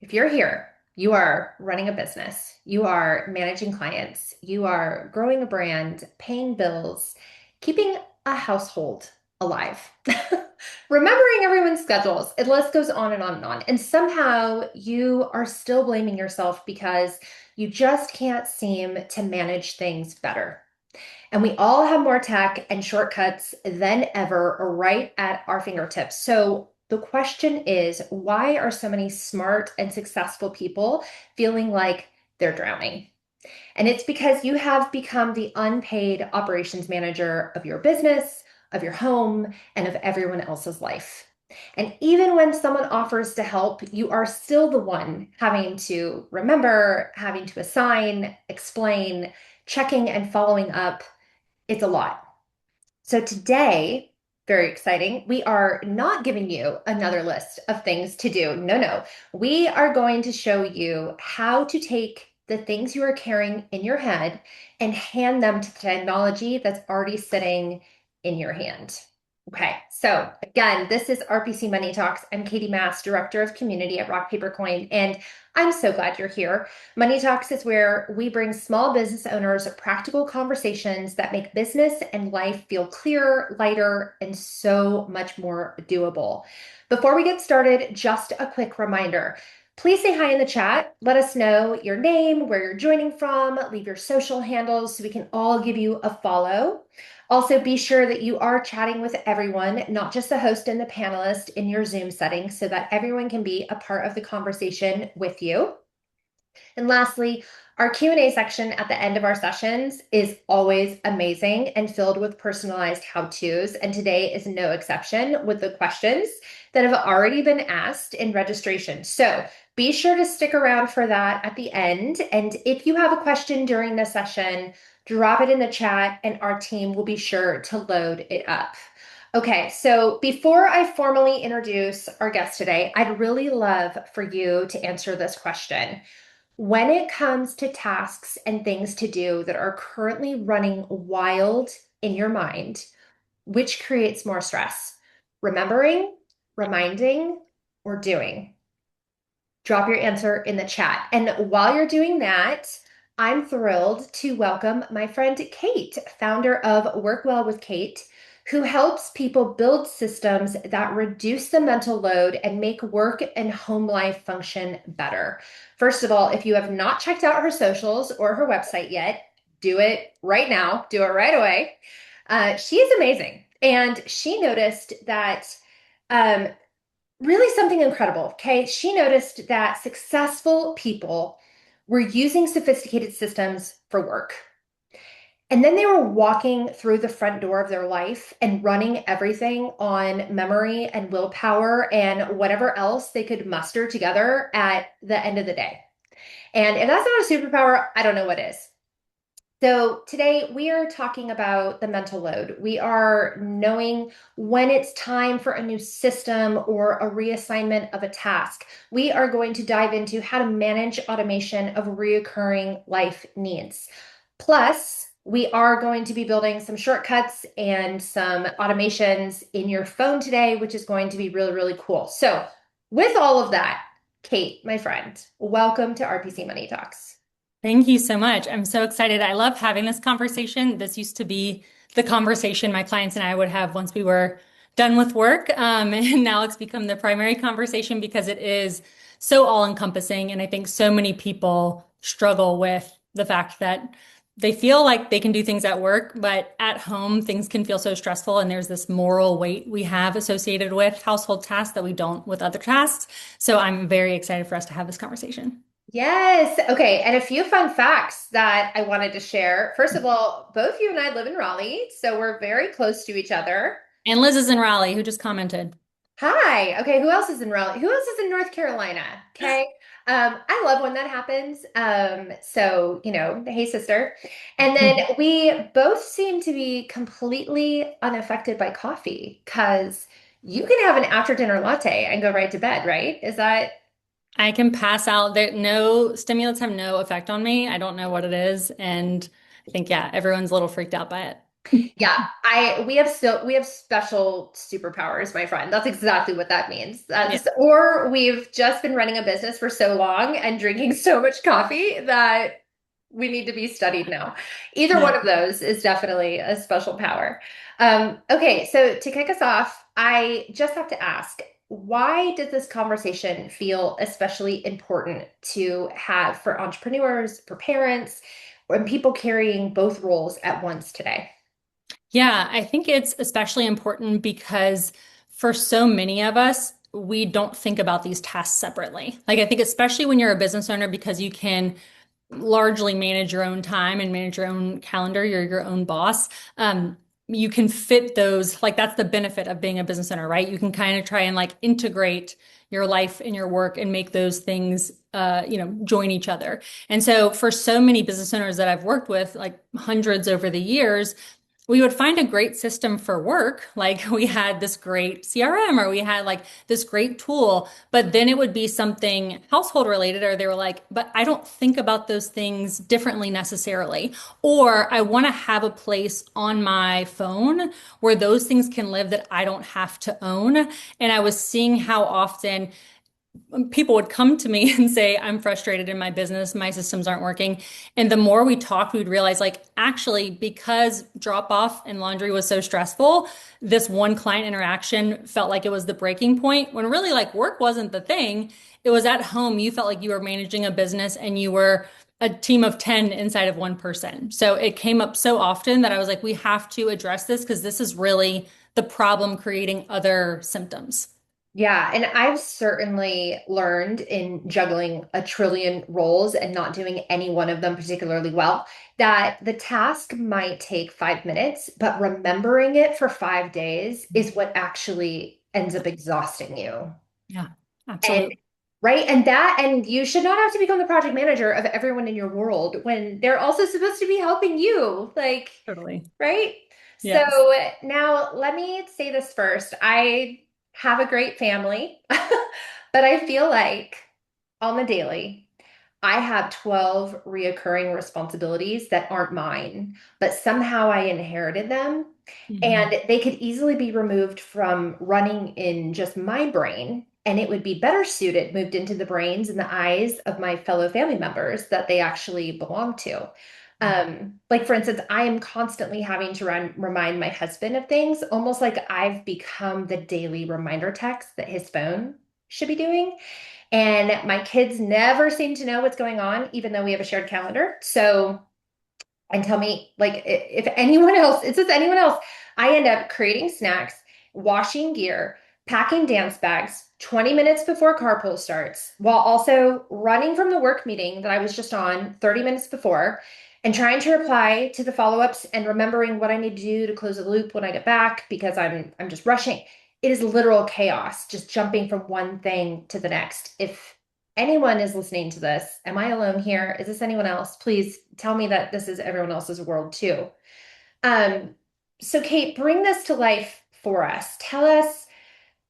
If you're here, you are running a business, you are managing clients, you are growing a brand, paying bills, keeping a household alive, remembering everyone's schedules. The list goes on and on and on. And somehow you are still blaming yourself because you just can't seem to manage things better. And we all have more tech and shortcuts than ever right at our fingertips. So the question is, why are so many smart and successful people feeling like they're drowning? And it's because you have become the unpaid operations manager of your business, of your home, and of everyone else's life. And even when someone offers to help, you are still the one having to remember, having to assign, explain, checking, and following up. It's a lot. So today, very exciting, we are not giving you another list of things to do. No, no. We are going to show you how to take the things you are carrying in your head and hand them to the technology that's already sitting in your hand. Okay, so again, this is RPC Money Talks. I'm Katie Mast, Director of Community at Rock Paper Coin, and I'm so glad you're here. Money Talks is where we bring small business owners practical conversations that make business and life feel clearer, lighter, and so much more doable. Before we get started, just a quick reminder. Please say hi in the chat. Let us know your name, where you're joining from, leave your social handles so we can all give you a follow. Also, be sure that you are chatting with everyone, not just the host and the panelist in your Zoom settings, so that everyone can be a part of the conversation with you. And lastly, our Q&A section at the end of our sessions is always amazing and filled with personalized how-tos. And today is no exception with the questions that have already been asked in registration. So be sure to stick around for that at the end. And if you have a question during the session, drop it in the chat and our team will be sure to load it up. Okay, so before I formally introduce our guest today, I'd really love for you to answer this question. When it comes to tasks and things to do that are currently running wild in your mind, which creates more stress? Remembering, reminding, or doing? Drop your answer in the chat. And while you're doing that, I'm thrilled to welcome my friend Kate, founder of Work Well with Kate, who helps people build systems that reduce the mental load and make work and home life function better. First of all, if you have not checked out her socials or her website yet, do it right now. Do it right away. She is amazing. And she noticed that um, really something incredible. Okay. She noticed that successful people were using sophisticated systems for work. And then they were walking through the front door of their life and running everything on memory and willpower and whatever else they could muster together at the end of the day. And if that's not a superpower, I don't know what is. So today we are talking about the mental load. We are knowing when it's time for a new system or a reassignment of a task. We are going to dive into how to manage automation of reoccurring life needs. Plus, we are going to be building some shortcuts and some automations in your phone today, which is going to be really, really cool. So with all of that, Kate, my friend, welcome to RPC Money Talks. Thank you so much. I'm so excited. I love having this conversation. This used to be the conversation my clients and I would have once we were done with work. And now it's become the primary conversation because it is so all-encompassing. And I think so many people struggle with the fact that they feel like they can do things at work, but at home, things can feel so stressful. And there's this moral weight we have associated with household tasks that we don't with other tasks. So I'm very excited for us to have this conversation. Yes. Okay. And a few fun facts that I wanted to share. First of all, both you and I live in Raleigh, so we're very close to each other. And Liz is in Raleigh, who just commented. Hi. Okay. Who else is in Raleigh? Who else is in North Carolina? Okay. I love when that happens. Hey, sister. And then we both seem to be completely unaffected by coffee because you can have an after dinner latte and go right to bed, right? Is that I can pass out. There, no stimulants have no effect on me. I don't know what it is. And I think, yeah, everyone's a little freaked out by it. Yeah, we have special superpowers, my friend. That's exactly what that means. Yeah. Or we've just been running a business for so long and drinking so much coffee that we need to be studied now. Either one Yeah. of those is definitely a special power. Okay, so to kick us off, I just have to ask, why does this conversation feel especially important to have for entrepreneurs, for parents, and people carrying both roles at once today? Yeah, I think it's especially important because for so many of us, we don't think about these tasks separately. Like, I think especially when you're a business owner, because you can largely manage your own time and manage your own calendar. You're your own boss. You can fit those, like that's the benefit of being a business owner, right? You can kind of try and like integrate your life and your work and make those things, join each other. And so for so many business owners that I've worked with, like hundreds over the years, we would find a great system for work. Like we had this great CRM or we had like this great tool, but then it would be something household related, or they were like, but I don't think about those things differently necessarily. Or I want to have a place on my phone where those things can live that I don't have to own. And I was seeing how often people would come to me and say, I'm frustrated in my business, my systems aren't working. And the more we talked, we'd realize, like, actually, because drop off and laundry was so stressful, this one client interaction felt like it was the breaking point when really, like, work wasn't the thing. It was at home. You felt like you were managing a business and you were a team of 10 inside of one person. So it came up so often that I was like, we have to address this because this is really the problem creating other symptoms. Yeah, and I've certainly learned in juggling a trillion roles and not doing any one of them particularly well that the task might take 5 minutes, but remembering it for 5 days is what actually ends up exhausting you. Yeah, And absolutely. right, and you should not have to become the project manager of everyone in your world when they're also supposed to be helping you. Like, Totally. right? So Yes. now let me say this first. I have a great family, but I feel like on the daily, I have 12 reoccurring responsibilities that aren't mine, but somehow I inherited them. Mhm. And they could easily be removed from running in just my brain, and it would be better suited moved into the brains and the eyes of my fellow family members that they actually belong to. Like for instance, I am constantly having to remind my husband of things, almost like I've become the daily reminder text that his phone should be doing. And my kids never seem to know what's going on, even though we have a shared calendar. So and tell me like if anyone else, it's just anyone else, I end up creating snacks, washing gear, packing dance bags 20 minutes before carpool starts, while also running from the work meeting that I was just on 30 minutes before and trying to reply to the follow-ups and remembering what I need to do to close the loop when I get back because I'm just rushing. It is literal chaos, just jumping from one thing to the next. If anyone is listening to this, am I alone here? Is this anyone else? Please tell me that this is everyone else's world too. Um, so Kate, bring this to life for us. Tell us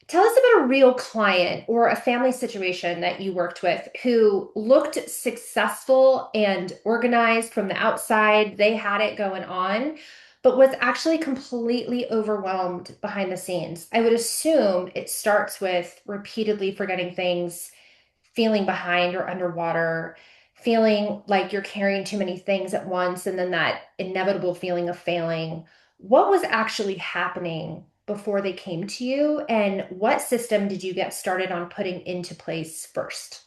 about a real client or a family situation that you worked with who looked successful and organized from the outside. They had it going on, but was actually completely overwhelmed behind the scenes. I would assume it starts with repeatedly forgetting things, feeling behind or underwater, feeling like you're carrying too many things at once, and then that inevitable feeling of failing. What was actually happening before they came to you, and what system did you get started on putting into place first?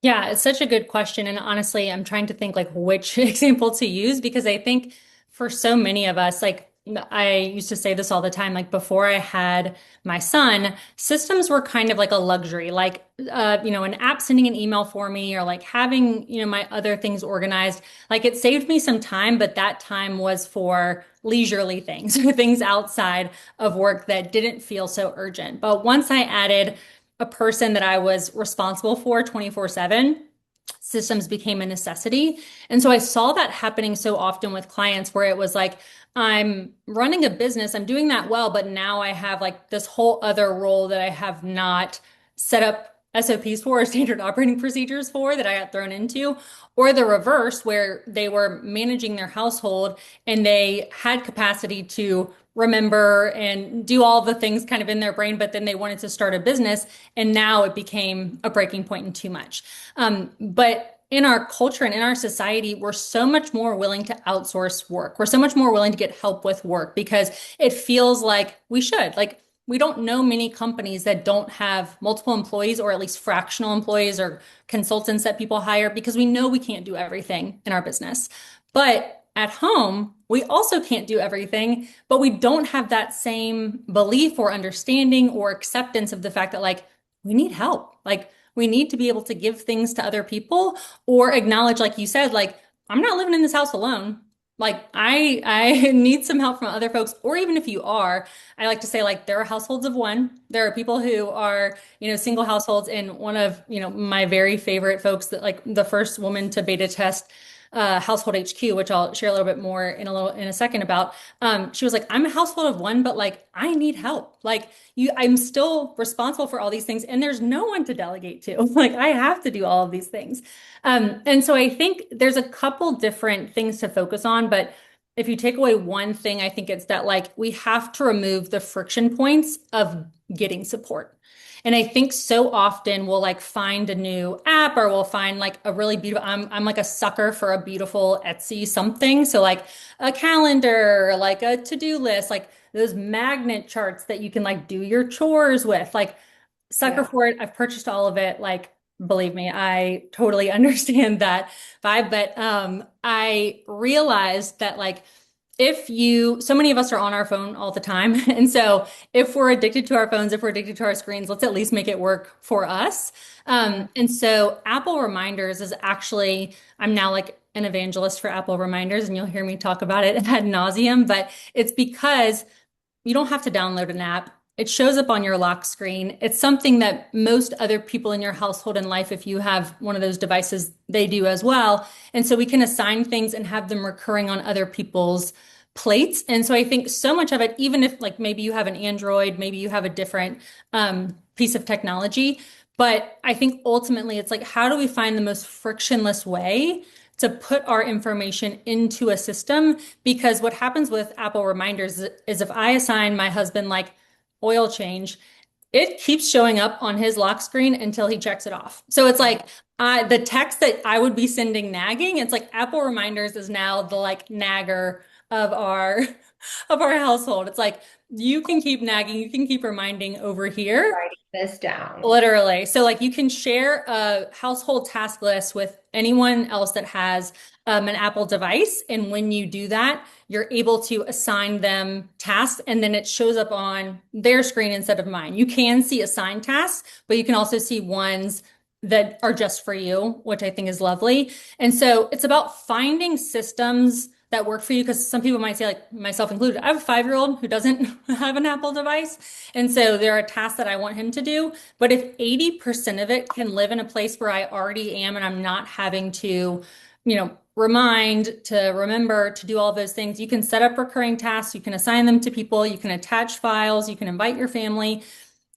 Yeah, it's such a good question. And honestly, I'm trying to think like which example to use because I think for so many of us, like I used to say this all the time, like before I had my son, systems were kind of like a luxury, like, an app sending an email for me or like having, my other things organized. Like it saved me some time, but that time was for leisurely things, things outside of work that didn't feel so urgent. But once I added a person that I was responsible for 24/7, systems became a necessity. And so I saw that happening so often with clients where it was like, I'm running a business, I'm doing that well, but now I have like this whole other role that I have not set up SOPs for, or standard operating procedures for, that I got thrown into, or the reverse, where they were managing their household and they had capacity to remember and do all the things kind of in their brain, but then they wanted to start a business, and now it became a breaking point and too much. But in our culture and in our society, we're so much more willing to outsource work. We're so much more willing to get help with work because it feels like we should. Like, we don't know many companies that don't have multiple employees or at least fractional employees or consultants that people hire because we know we can't do everything in our business. But at home, we also can't do everything, but we don't have that same belief or understanding or acceptance of the fact that, like, we need help. Like, we need to be able to give things to other people or acknowledge, like you said, like, I'm not living in this house alone. Like, I need some help from other folks, or even if you are, I like to say, like, there are households of one. There are people who are, single households. And one of, my very favorite folks, that, like, the first woman to beta test Household HQ, which I'll share a little bit more in a second about. She was like, I'm a household of one, but, like, I need help. Like, I'm still responsible for all these things, and there's no one to delegate to. Like, I have to do all of these things. And so I think there's a couple different things to focus on, but if you take away one thing, I think it's that, like, we have to remove the friction points of getting support. And I think so often we'll, like, find a new app, or we'll find, like, a really beautiful, I'm like a sucker for a beautiful Etsy something. So, like, a calendar, like a to-do list, like those magnet charts that you can, like, do your chores with, like, sucker Yeah. for it. I've purchased all of it. Like, believe me, I totally understand that vibe. But I realized that, like, so many of us are on our phone all the time. And so if we're addicted to our phones, if we're addicted to our screens, let's at least make it work for us. And so Apple Reminders is actually, I'm now, like, an evangelist for Apple Reminders, and you'll hear me talk about it ad nauseum, but it's because you don't have to download an app. It shows up on your lock screen. It's something that most other people in your household and life, if you have one of those devices, they do as well. And so we can assign things and have them recurring on other people's plates. And so I think so much of it, even if, like, maybe you have an Android, maybe you have a different piece of technology, but I think ultimately it's like, how do we find the most frictionless way to put our information into a system? Because what happens with Apple Reminders is if I assign my husband, like, oil change, it keeps showing up on his lock screen until he checks it off. So it's like, the text that I would be sending nagging, it's like Apple Reminders is now the, like, nagger of our of our household. It's like, you can keep nagging, you can keep reminding over here. Writing this down. Literally. So, like, you can share a household task list with anyone else that has an Apple device. And when you do that, you're able to assign them tasks, and then it shows up on their screen instead of mine. You can see assigned tasks, but you can also see ones that are just for you, which I think is lovely. And so it's about finding systems that work for you, because some people might say, like myself included, I have a 5-year-old who doesn't have an Apple device. And so there are tasks that I want him to do. But if 80% of it can live in a place where I already am, and I'm not having to, remind, to remember to do all those things, you can set up recurring tasks, you can assign them to people, you can attach files, you can invite your family,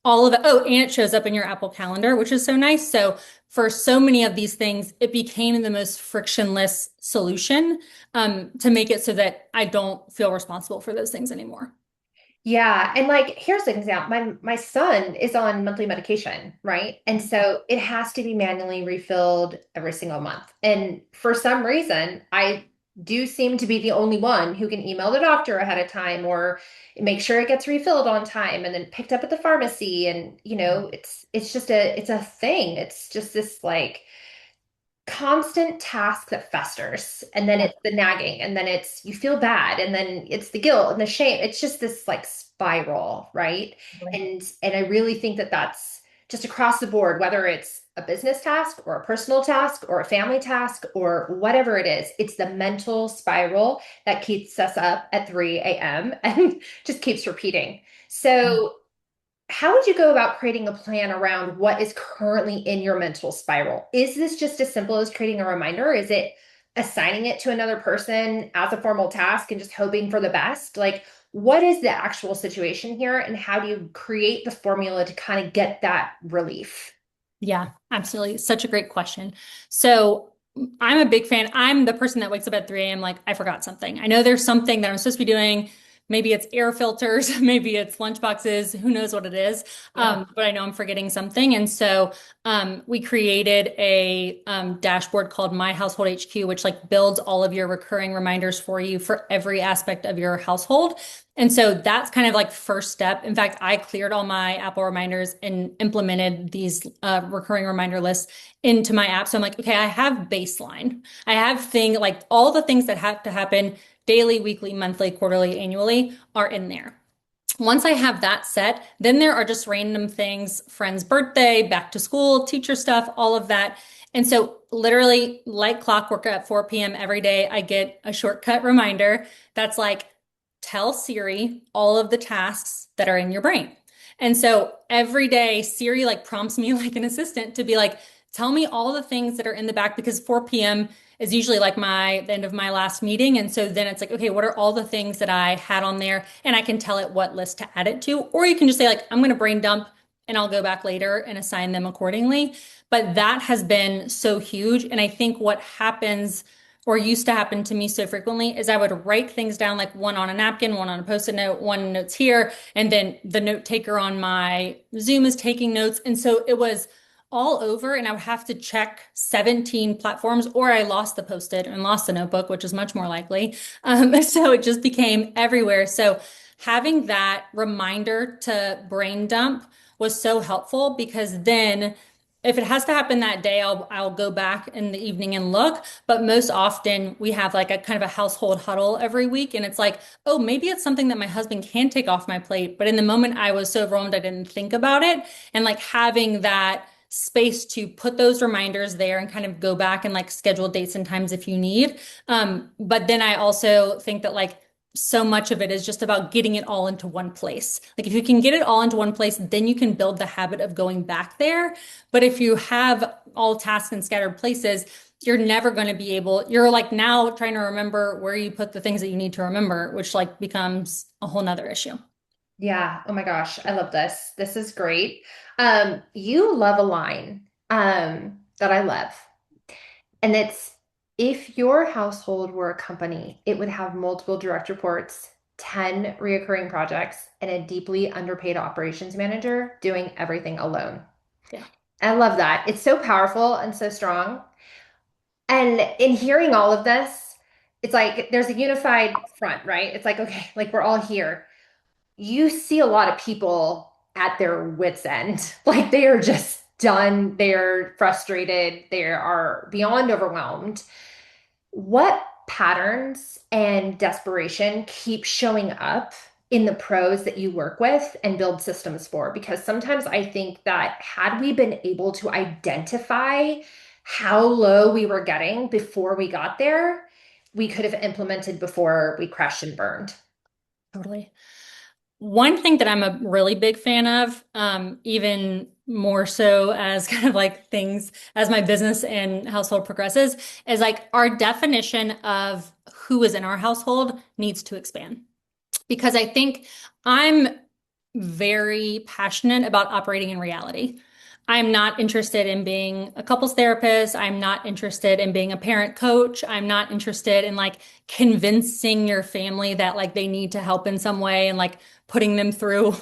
all of it. Oh, and it shows up in your Apple Calendar, which is so nice. So for so many of these things, it became the most frictionless solution, to make it so that I don't feel responsible for those things anymore. Yeah, and, like, here's an example. My son is on monthly medication, right? And so it has to be manually refilled every single month. And for some reason, I do seem to be the only one who can email the doctor ahead of time or make sure it gets refilled on time and then picked up at the pharmacy. And, it's just it's a thing. It's just this, like, constant task that festers, and then Yeah. it's the nagging, and then it's you feel bad, and then it's the guilt and the shame. It's just this, like, spiral, right? And I really think that that's just across the board, whether it's a business task or a personal task or a family task or whatever it is. It's the mental spiral that keeps us up at 3 a.m. and just keeps repeating. So how would you go about creating a plan around what is currently in your mental spiral? Is this just as simple as creating a reminder? Is it assigning it to another person as a formal task and just hoping for the best? Like, what is the actual situation here, and how do you create the formula to kind of get that relief? Yeah, absolutely. Such a great question. So I'm a big fan. I'm the person that wakes up at 3 a.m. like, I forgot something. I know there's something that I'm supposed to be doing. Maybe it's air filters, maybe it's lunch boxes, who knows what it is. Yeah. But I know I'm forgetting something. And so we created a dashboard called My Household HQ, which like builds all of your recurring reminders for you for every aspect of your household. And so that's kind of like first step. In fact, I cleared all my Apple reminders and implemented these recurring reminder lists into my app. So I'm like, okay, I have baseline. I have like all the things that have to happen daily, weekly, monthly, quarterly, annually are in there. Once I have that set, then there are just random things, friend's birthday, back to school, teacher stuff, all of that. And so literally like clockwork at 4 p.m. every day, I get a shortcut reminder that's like, tell Siri all of the tasks that are in your brain. And so every day Siri like prompts me like an assistant to be like, tell me all the things that are in the back because 4 p.m. is usually like the end of my last meeting. And so then it's like, okay, what are all the things that I had on there? And I can tell it what list to add it to. Or you can just say like, I'm going to brain dump and I'll go back later and assign them accordingly. But that has been so huge. And I think what happens or used to happen to me so frequently is I would write things down like one on a napkin, one on a post-it note, one notes here, and then the note taker on my Zoom is taking notes. And so it was all over, and I would have to check 17 platforms, or I lost the post-it and lost the notebook, which is much more likely. So it just became everywhere. So having that reminder to brain dump was so helpful because then if it has to happen that day, I'll go back in the evening and look. But most often we have like a kind of a household huddle every week. And it's like, oh, maybe it's something that my husband can take off my plate. But in the moment I was so overwhelmed, I didn't think about it. And like having that space to put those reminders there and kind of go back and like schedule dates and times if you need. But then I also think that like so much of it is just about getting it all into one place. Like if you can get it all into one place, then you can build the habit of going back there. But if you have all tasks in scattered places, you're never going to be able, you're like now trying to remember where you put the things that you need to remember, which like becomes a whole nother issue. Yeah. Oh my gosh. I love this. This is great. You love a line that I love. And it's if your household were a company, it would have multiple direct reports, 10 reoccurring projects, and a deeply underpaid operations manager doing everything alone. Yeah, I love that. It's so powerful and so strong. And in hearing all of this, it's like there's a unified front, right? It's like, okay, like we're all here. You see a lot of people at their wits' end. Like they are just done, they're frustrated, they are beyond overwhelmed. What patterns and desperation keep showing up in the pros that you work with and build systems for? Because sometimes I think that had we been able to identify how low we were getting before we got there, we could have implemented before we crashed and burned. totally. One thing that I'm a really big fan of, even more so as kind of like things as my business and household progresses, is like our definition of who is in our household needs to expand. Because I think I'm very passionate about operating in reality. I'm not interested in being a couples therapist. I'm not interested in being a parent coach. I'm not interested in like convincing your family that like they need to help in some way and like putting them through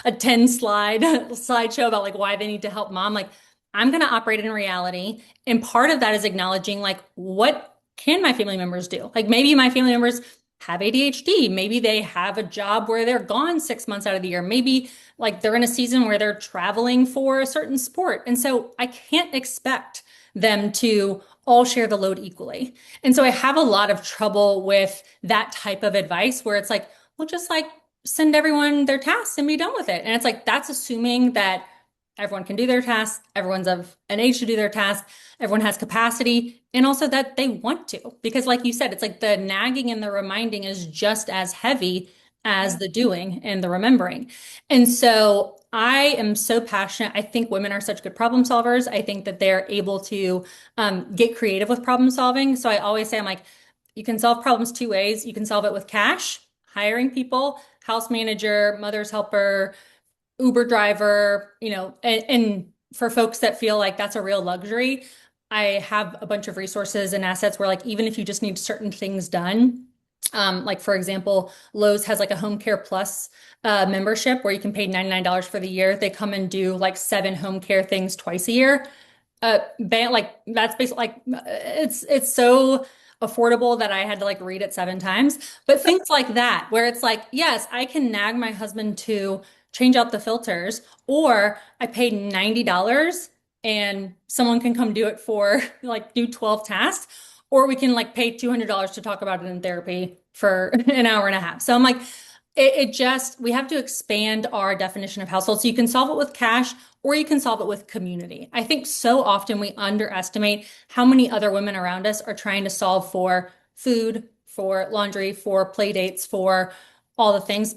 a 10 slideshow about like why they need to help mom. Like I'm going to operate in reality. And part of that is acknowledging like what can my family members do? Like maybe my family members have ADHD. Maybe they have a job where they're gone 6 months out of the year. Maybe like they're in a season where they're traveling for a certain sport. And so I can't expect them to all share the load equally. And so I have a lot of trouble with that type of advice where it's like, well, just like send everyone their tasks and be done with it. And it's like, that's assuming that everyone can do their tasks, everyone's of an age to do their tasks, everyone has capacity, and also that they want to. Because, like you said, it's like the nagging and the reminding is just as heavy as the doing and the remembering. And so I am so passionate. I think women are such good problem solvers. I think that they're able to get creative with problem solving. So I always say, I'm like, you can solve problems two ways. You can solve it with cash, hiring people, house manager, mother's helper, Uber driver, and for folks that feel like that's a real luxury, I have a bunch of resources and assets where like even if you just need certain things done, like for example, Lowe's has like a Home Care Plus membership where you can pay $99 for the year. They come and do like 7 home care things twice a year. Like that's basically like it's so affordable that I had to like read it 7 times. But things like that, where it's like, yes, I can nag my husband to change out the filters, or I paid $90 and someone can come do it for like do 12 tasks, or we can like pay $200 to talk about it in therapy for an hour and a half. So I'm like, it just, we have to expand our definition of household. So you can solve it with cash or you can solve it with community. I think so often we underestimate how many other women around us are trying to solve for food, for laundry, for play dates, for all the things.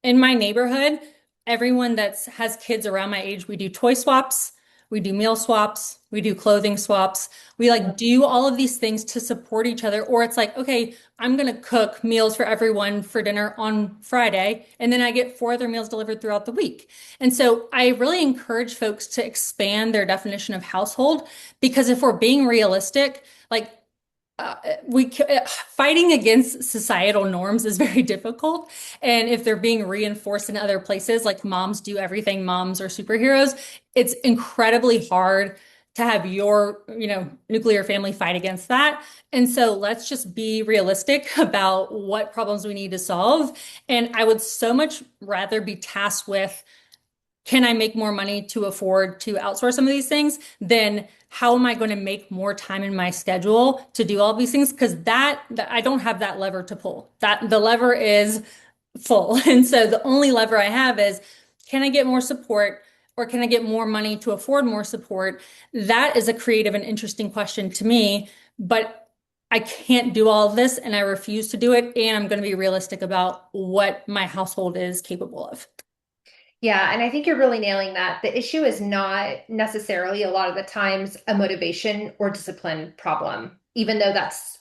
In my neighborhood, everyone that has kids around my age, we do toy swaps, we do meal swaps, we do clothing swaps. We like do all of these things to support each other. Or it's like, okay, I'm going to cook meals for everyone for dinner on Friday, and then I get 4 other meals delivered throughout the week. And so I really encourage folks to expand their definition of household because if we're being realistic, like uh, fighting against societal norms is very difficult. And if they're being reinforced in other places, like moms do everything, moms are superheroes, it's incredibly hard to have your, nuclear family fight against that. And so let's just be realistic about what problems we need to solve. And I would so much rather be tasked with can I make more money to afford to outsource some of these things? Then how am I going to make more time in my schedule to do all these things? Because that I don't have that lever to pull. That the lever is full. And so the only lever I have is can I get more support or can I get more money to afford more support? That is a creative and interesting question to me, but I can't do all of this and I refuse to do it. And I'm going to be realistic about what my household is capable of. Yeah, and I think you're really nailing that. The issue is not necessarily a lot of the times a motivation or discipline problem, even though that's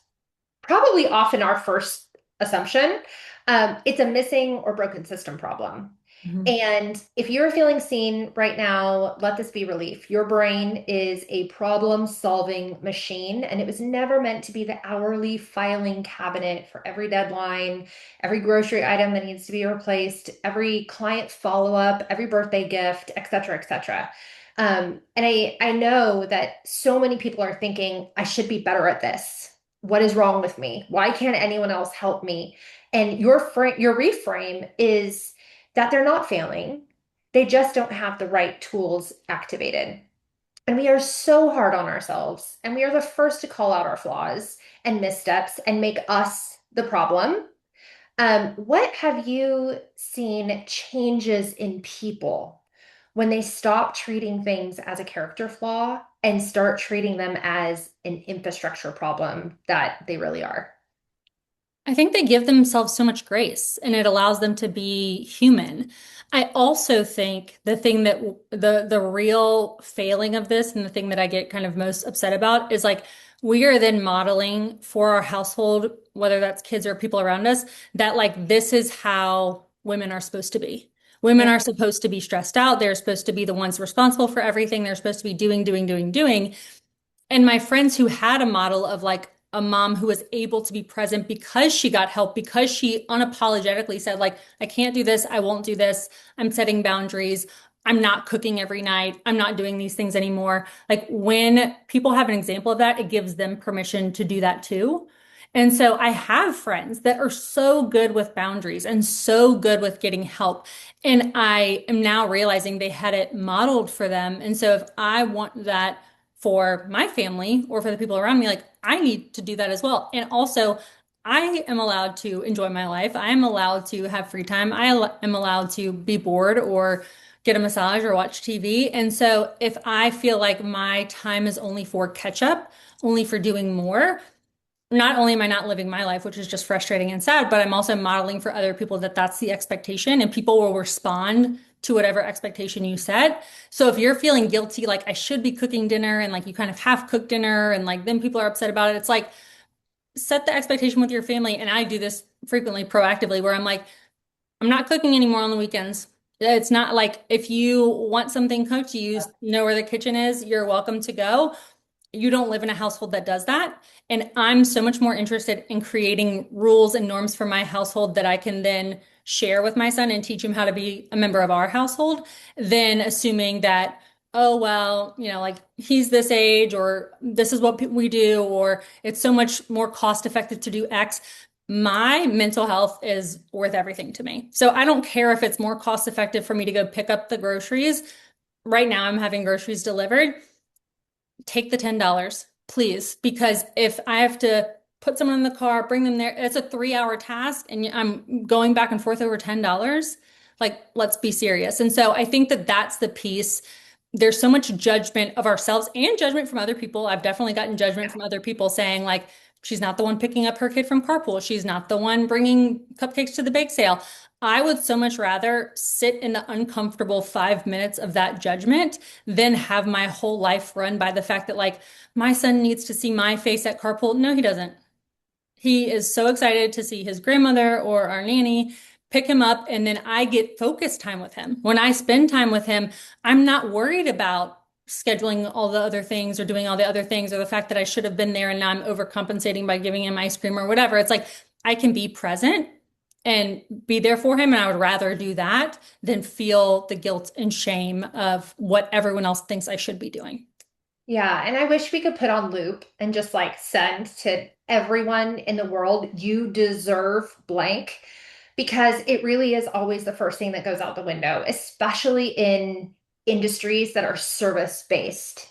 probably often our first assumption. It's a missing or broken system problem. Mhm. And if you're feeling seen right now, let this be relief. Your brain is a problem-solving machine, and it was never meant to be the hourly filing cabinet for every deadline, every grocery item that needs to be replaced, every client follow-up, every birthday gift, et cetera, et cetera. And I know that so many people are thinking, I should be better at this. What is wrong with me? Why can't anyone else help me? And your reframe is that they're not failing. They just don't have the right tools activated. And we are so hard on ourselves, and we are the first to call out our flaws and missteps and make us the problem. What have you seen changes in people when they stop treating things as a character flaw and start treating them as an infrastructure problem that they really are? I think they give themselves so much grace and it allows them to be human. I also think the thing that the real failing of this and the thing that I get kind of most upset about is like we are then modeling for our household, whether that's kids or people around us, that like this is how women are supposed to be. Women Yeah. are supposed to be stressed out. They're supposed to be the ones responsible for everything. They're supposed to be doing, doing, doing, doing. And my friends who had a model of like a mom who was able to be present because she got help, because she unapologetically said, like, I can't do this, I won't do this, I'm setting boundaries, I'm not cooking every night, I'm not doing these things anymore. Like when people have an example of that, it gives them permission to do that too. And so I have friends that are so good with boundaries and so good with getting help. And I am now realizing they had it modeled for them. And so if I want that for my family or for the people around me, like I need to do that as well. And also, I am allowed to enjoy my life. I am allowed to have free time. Am allowed to be bored or get a massage or watch TV. And so, if I feel like my time is only for catch up, only for doing more, not only am I not living my life, which is just frustrating and sad, but I'm also modeling for other people that that's the expectation and people will respond to whatever expectation you set. So if you're feeling guilty, like I should be cooking dinner and like you kind of half cooked dinner and like then people are upset about it, it's like set the expectation with your family. And I do this frequently proactively where I'm like, I'm not cooking anymore on the weekends. It's not like if you want something cooked, you know where the kitchen is, you're welcome to go. You don't live in a household that does that. And I'm so much more interested in creating rules and norms for my household that I can then share with my son and teach him how to be a member of our household than assuming that, oh, well, like he's this age or this is what we do, or it's so much more cost effective to do X. My mental health is worth everything to me. So I don't care if it's more cost effective for me to go pick up the groceries. Right now, I'm having groceries delivered. Take the $10, please, because if I have to put someone in the car, bring them there, it's a 3-hour task and I'm going back and forth over $10. Like, let's be serious. And so I think that that's the piece. There's so much judgment of ourselves and judgment from other people. I've definitely gotten judgment from other people saying, like, she's not the one picking up her kid from carpool. She's not the one bringing cupcakes to the bake sale. I would so much rather sit in the uncomfortable 5 minutes of that judgment than have my whole life run by the fact that, like, my son needs to see my face at carpool. No, he doesn't. He is so excited to see his grandmother or our nanny pick him up, and then I get focus time with him. When I spend time with him, I'm not worried about scheduling all the other things or doing all the other things or the fact that I should have been there and now I'm overcompensating by giving him ice cream or whatever. It's like I can be present and be there for him, and I would rather do that than feel the guilt and shame of what everyone else thinks I should be doing. Yeah, and I wish we could put on loop and just like send to everyone in the world, you deserve blank, because it really is always the first thing that goes out the window, especially in industries that are service based.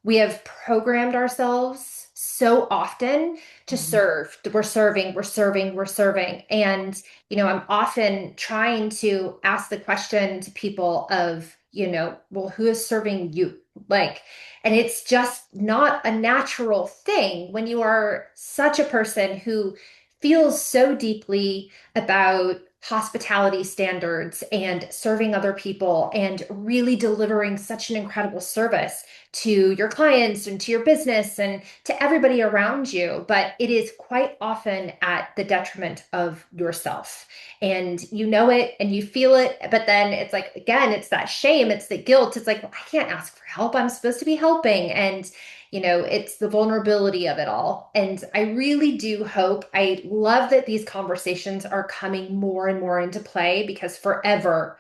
We have programmed ourselves so often to serve. We're serving, we're serving, we're serving. And, I'm often trying to ask the question to people of, well, who is serving you? Like, and it's just not a natural thing when you are such a person who feels so deeply about hospitality standards and serving other people and really delivering such an incredible service to your clients and to your business and to everybody around you. But it is quite often at the detriment of yourself. And you know it and you feel it. But then it's like, again, it's that shame, it's the guilt. It's like, well, I can't ask for help. I'm supposed to be helping. And it's the vulnerability of it all. And I really do hope, I love that these conversations are coming more and more into play because forever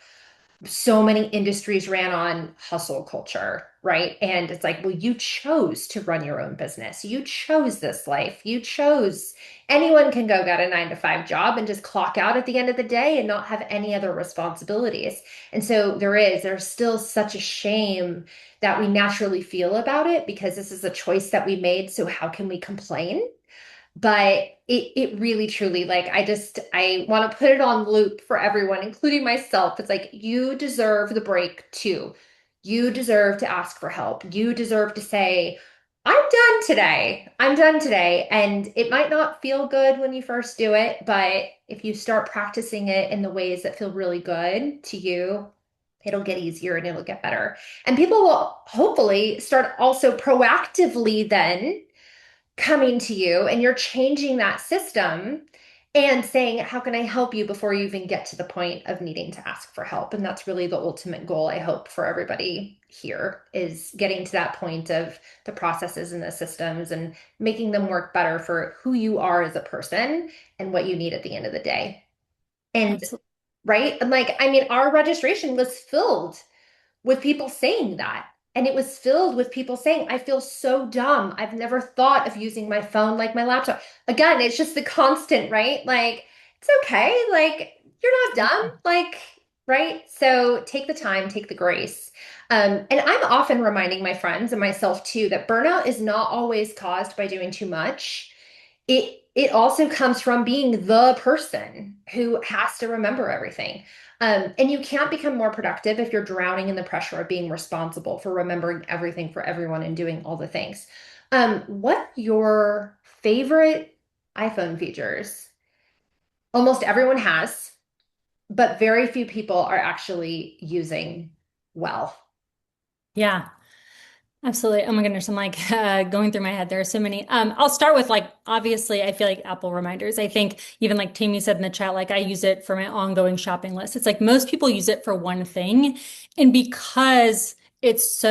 so many industries ran on hustle culture, right? And it's like, well, you chose to run your own business. You chose this life. You chose anyone can go get a 9 to 5 job and just clock out at the end of the day and not have any other responsibilities. And so there's still such a shame that we naturally feel about it because this is a choice that we made. So how can we complain? But it really truly, like, I want to put it on loop for everyone, including myself. It's like you deserve the break too. You deserve to ask for help. You deserve to say, I'm done today. I'm done today. And it might not feel good when you first do it, but if you start practicing it in the ways that feel really good to you, it'll get easier and it'll get better. And people will hopefully start also proactively then coming to you, and you're changing that system and saying, how can I help you, before you even get to the point of needing to ask for help. And that's really the ultimate goal, I hope, for everybody here, is getting to that point of the processes and the systems and making them work better for who you are as a person and what you need at the end of the day. And Absolutely. right. And like, I mean, our registration was filled with people saying that. And it was filled with people saying, I feel so dumb. I've never thought of using my phone like my laptop. Again, it's just the constant, right? Like, it's okay. Like, you're not dumb. Like, right? So take the time, take the grace. And I'm often reminding my friends and myself too that burnout is not always caused by doing too much. It also comes from being the person who has to remember everything. And you can't become more productive if you're drowning in the pressure of being responsible for remembering everything for everyone and doing all the things. What are your favorite iPhone features? Almost everyone has, but very few people are actually using well. Yeah. Absolutely. Oh my goodness. I'm like going through my head. There are so many. I'll start with like, obviously, I feel like Apple reminders. I think even like Tammy said in the chat, like I use it for my ongoing shopping list. It's like most people use it for one thing. And because it's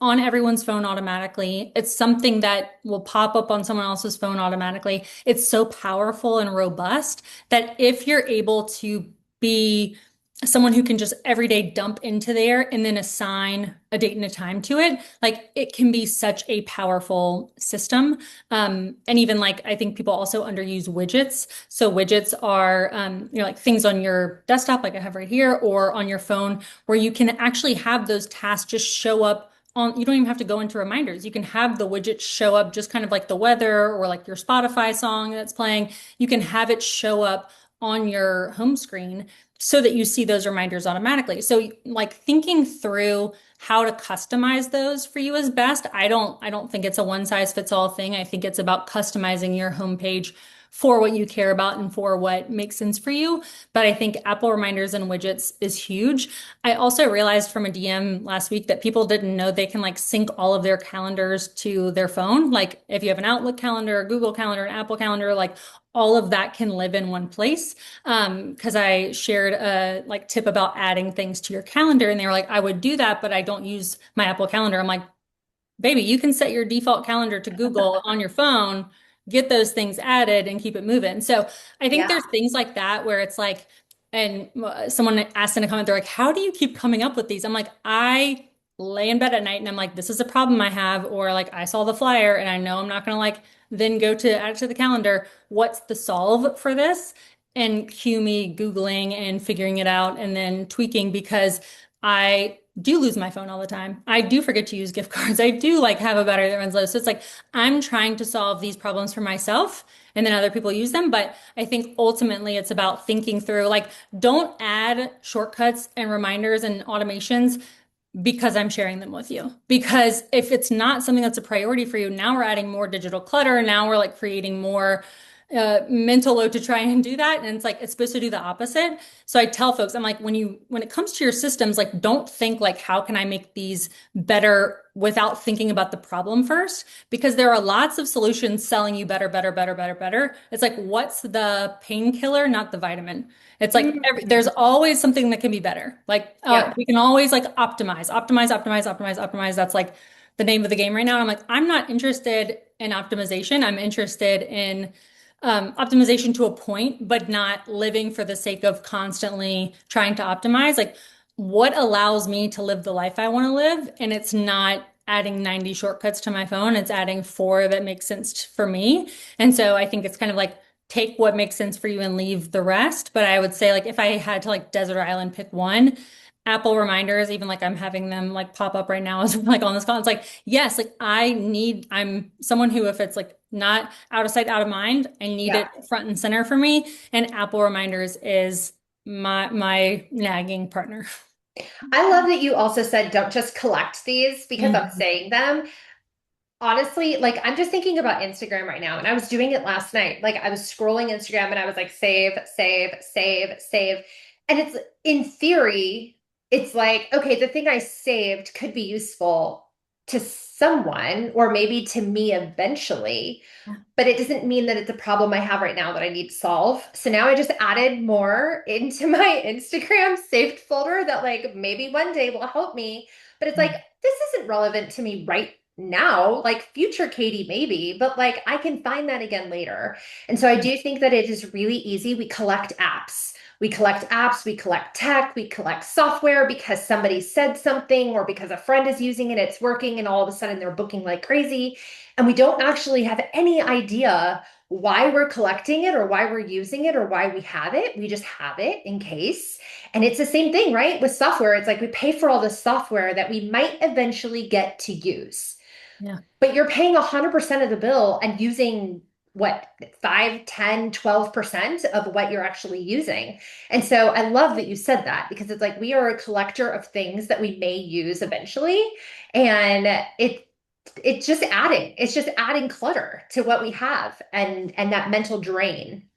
on everyone's phone automatically, it's something that will pop up on someone else's phone automatically. It's so powerful and robust that if you're able to be someone who can just every day dump into there and then assign a date and a time to it, like it can be such a powerful system. And even like I think people also underuse widgets. So widgets are like things on your desktop, like I have right here, or on your phone, where you can actually have those tasks just show up on, you don't even have to go into reminders. You can have the widget show up just kind of like the weather or like your Spotify song that's playing. You can have it show up on your home screen so that you see those reminders automatically. So like thinking through how to customize those for you is best. I don't think it's a one size fits all thing. I think it's about customizing your homepage for what you care about and for what makes sense for you. But I think Apple reminders and widgets is huge. I also realized from a DM last week that people didn't know they can like sync all of their calendars to their phone. Like if you have an Outlook calendar, a Google calendar, an Apple calendar, like all of that can live in one place. Because I shared a like tip about adding things to your calendar, and they were like, I would do that, but I don't use my Apple Calendar. I'm like, baby, you can set your default calendar to Google on your phone, get those things added, and keep it moving. So I think Yeah. there's things like that where it's like, and someone asked in a comment, they're like, how do you keep coming up with these? I'm like, I lay in bed at night and I'm like, this is a problem I have, or like I saw the flyer and I know I'm not gonna like then go to add it to the calendar. What's the solve for this? And cue me Googling and figuring it out and then tweaking because I do lose my phone all the time. I do forget to use gift cards. I do like have a battery that runs low. So it's like I'm trying to solve these problems for myself and then other people use them. But I think ultimately it's about thinking through like, don't add shortcuts and reminders and automations because I'm sharing them with you. Because if it's not something that's a priority for you, now we're adding more digital clutter. Now we're like creating more mental load to try and do that. And it's like it's supposed to do the opposite. So I tell folks, I'm like, when it comes to your systems, like don't think like how can I make these better without thinking about the problem first? Because there are lots of solutions selling you better, better, better, better, better. It's like, what's the painkiller, not the vitamin? It's like there's Mhm. always something that can be better. Like Yep. we can always like optimize, optimize, optimize, optimize, optimize. That's like the name of the game right now. And I'm like, I'm not interested in optimization. I'm interested in optimization to a point, but not living for the sake of constantly trying to optimize. Like what allows me to live the life I want to live? And it's not adding 90 shortcuts to my phone. It's adding four that make sense for me. And so I think it's kind of like take what makes sense for you and leave the rest. But I would say like if I had to like desert island pick one, Apple reminders, even like I'm having them like pop up right now as like on this call. It's like, yes, like I'm someone who, if it's like not out of sight, out of mind, I need Yeah. it front and center for me. And Apple reminders is my nagging partner. I love that you also said don't just collect these because I'm Mhm. saying them. Honestly, like I'm just thinking about Instagram right now, and I was doing it last night. Like I was scrolling Instagram and I was like, save, save, save, save. And it's in theory, it's like, okay, the thing I saved could be useful to someone or maybe to me eventually, but it doesn't mean that it's a problem I have right now that I need to solve. So now I just added more into my Instagram saved folder that like maybe one day will help me. But it's like, this isn't relevant to me right now, like future Katie, maybe, but like I can find that again later. And so I do think that it is really easy. We collect apps. We collect apps, we collect tech, we collect software because somebody said something or because a friend is using it, it's working, and all of a sudden they're booking like crazy. And we don't actually have any idea why we're collecting it or why we're using it or why we have it. We just have it in case. And it's the same thing, right? With software, it's like we pay for all this software that we might eventually get to use. Yeah, But you're paying 100% of the bill and using what 5, 10, 12% of what you're actually using. And so I love that you said that because it's like we are a collector of things that we may use eventually. And it's just adding clutter to what we have and that mental drain.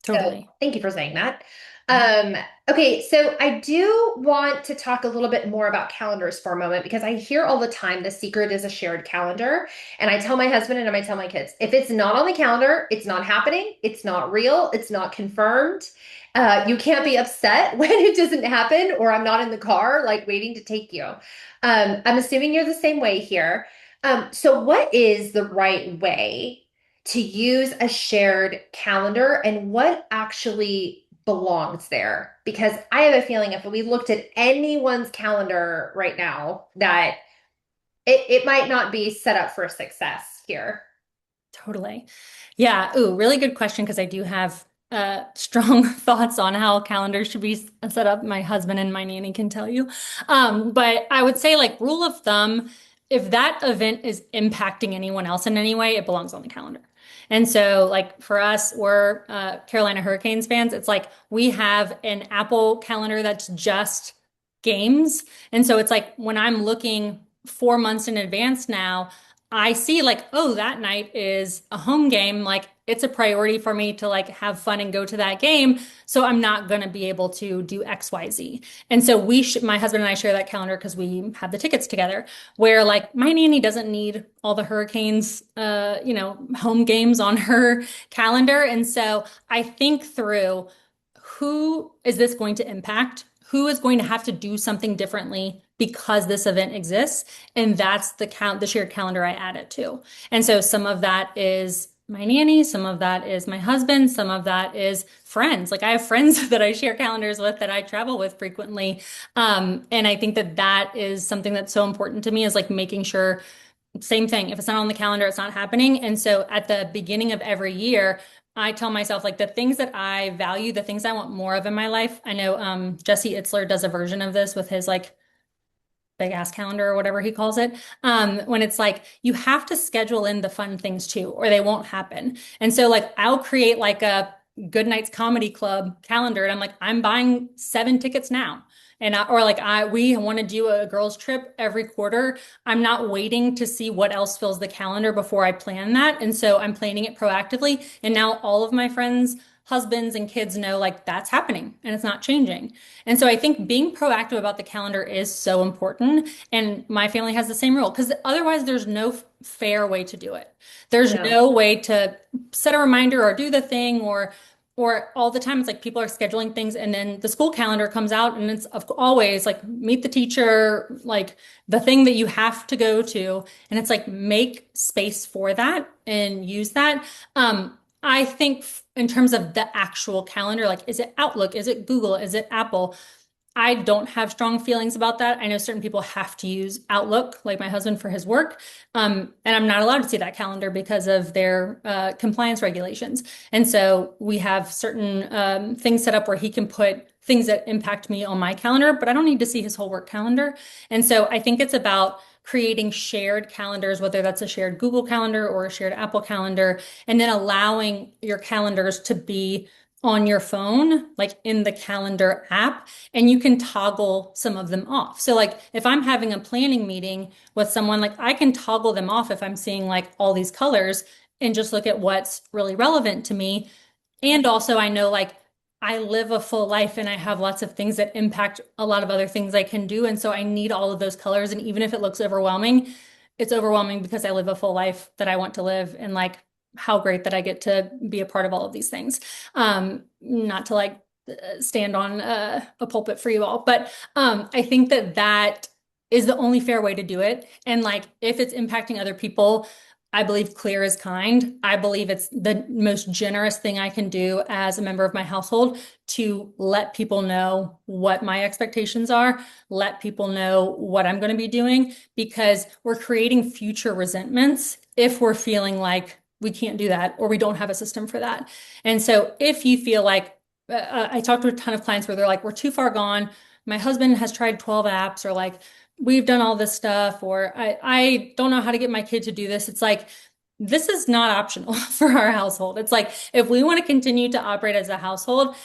So totally. thank you for saying that. Um, okay, so I do want to talk a little bit more about calendars for a moment because I hear all the time the secret is a shared calendar. And I tell my husband and I tell my kids, if it's not on the calendar, it's not happening, it's not real, it's not confirmed. You can't be upset when it doesn't happen, or I'm not in the car, like waiting to take you. I'm assuming you're the same way here. So what is the right way to use a shared calendar and what actually belongs there? Because I have a feeling if we looked at anyone's calendar right now, that it might not be set up for success here. Totally. Yeah. Ooh, really good question because I do have strong thoughts on how calendars should be set up. My husband and my nanny can tell you. But I would say, like, rule of thumb, if that event is impacting anyone else in any way, it belongs on the calendar. And so, like, for us, we're Carolina Hurricanes fans. It's like we have an Apple calendar that's just games. And so it's like when I'm looking 4 months in advance now, I see like, oh, that night is a home game. Like it's a priority for me to like have fun and go to that game. So I'm not going to be able to do X, Y, Z. And so my husband and I share that calendar because we have the tickets together where like my nanny doesn't need all the Hurricanes, home games on her calendar. And so I think through who is this going to impact? Who is going to have to do something differently because this event exists? And that's the shared calendar I add it to. And so some of that is my nanny, some of that is my husband, some of that is friends. Like I have friends that I share calendars with that I travel with frequently. And I think that that is something that's so important to me is like making sure same thing. If it's not on the calendar, it's not happening. And so at the beginning of every year, I tell myself like the things that I value, the things I want more of in my life. I know Jesse Itzler does a version of this with his like big ass calendar or whatever he calls it. When it's like you have to schedule in the fun things too, or they won't happen. And so like I'll create like a Good Nights Comedy Club calendar, and I'm like, I'm buying 7 tickets now. Or like we want to do a girls trip every quarter. I'm not waiting to see what else fills the calendar before I plan that. And so I'm planning it proactively. And now all of my friends, husbands and kids know like that's happening and it's not changing. And so I think being proactive about the calendar is so important. And my family has the same rule because otherwise there's no fair way to do it. There's No. no way to set a reminder or do the thing or all the time it's like people are scheduling things and then the school calendar comes out and it's always like meet the teacher, like the thing that you have to go to. And it's like make space for that and use that. I think in terms of the actual calendar, like is it Outlook? Is it Google? Is it Apple? I don't have strong feelings about that. I know certain people have to use Outlook, like my husband for his work. And I'm not allowed to see that calendar because of their compliance regulations. And so we have certain things set up where he can put things that impact me on my calendar, but I don't need to see his whole work calendar. And so I think it's about creating shared calendars, whether that's a shared Google Calendar or a shared Apple Calendar, and then allowing your calendars to be on your phone, like in the calendar app, and you can toggle some of them off. So like if I'm having a planning meeting with someone, like I can toggle them off if I'm seeing like all these colors and just look at what's really relevant to me. And also I know like I live a full life and I have lots of things that impact a lot of other things I can do. And so I need all of those colors. And even if it looks overwhelming, it's overwhelming because I live a full life that I want to live and like how great that I get to be a part of all of these things. Not to like stand on a pulpit for you all, but I think that that is the only fair way to do it. And like if it's impacting other people, I believe clear is kind. I believe it's the most generous thing I can do as a member of my household to let people know what my expectations are, let people know what I'm going to be doing, because we're creating future resentments if we're feeling like we can't do that or we don't have a system for that. And so if you feel like, I talked to a ton of clients where they're like, we're too far gone. My husband has tried 12 apps or like, we've done all this stuff, or I don't know how to get my kid to do this. It's like, this is not optional for our household. It's like, if we want to continue to operate as a household,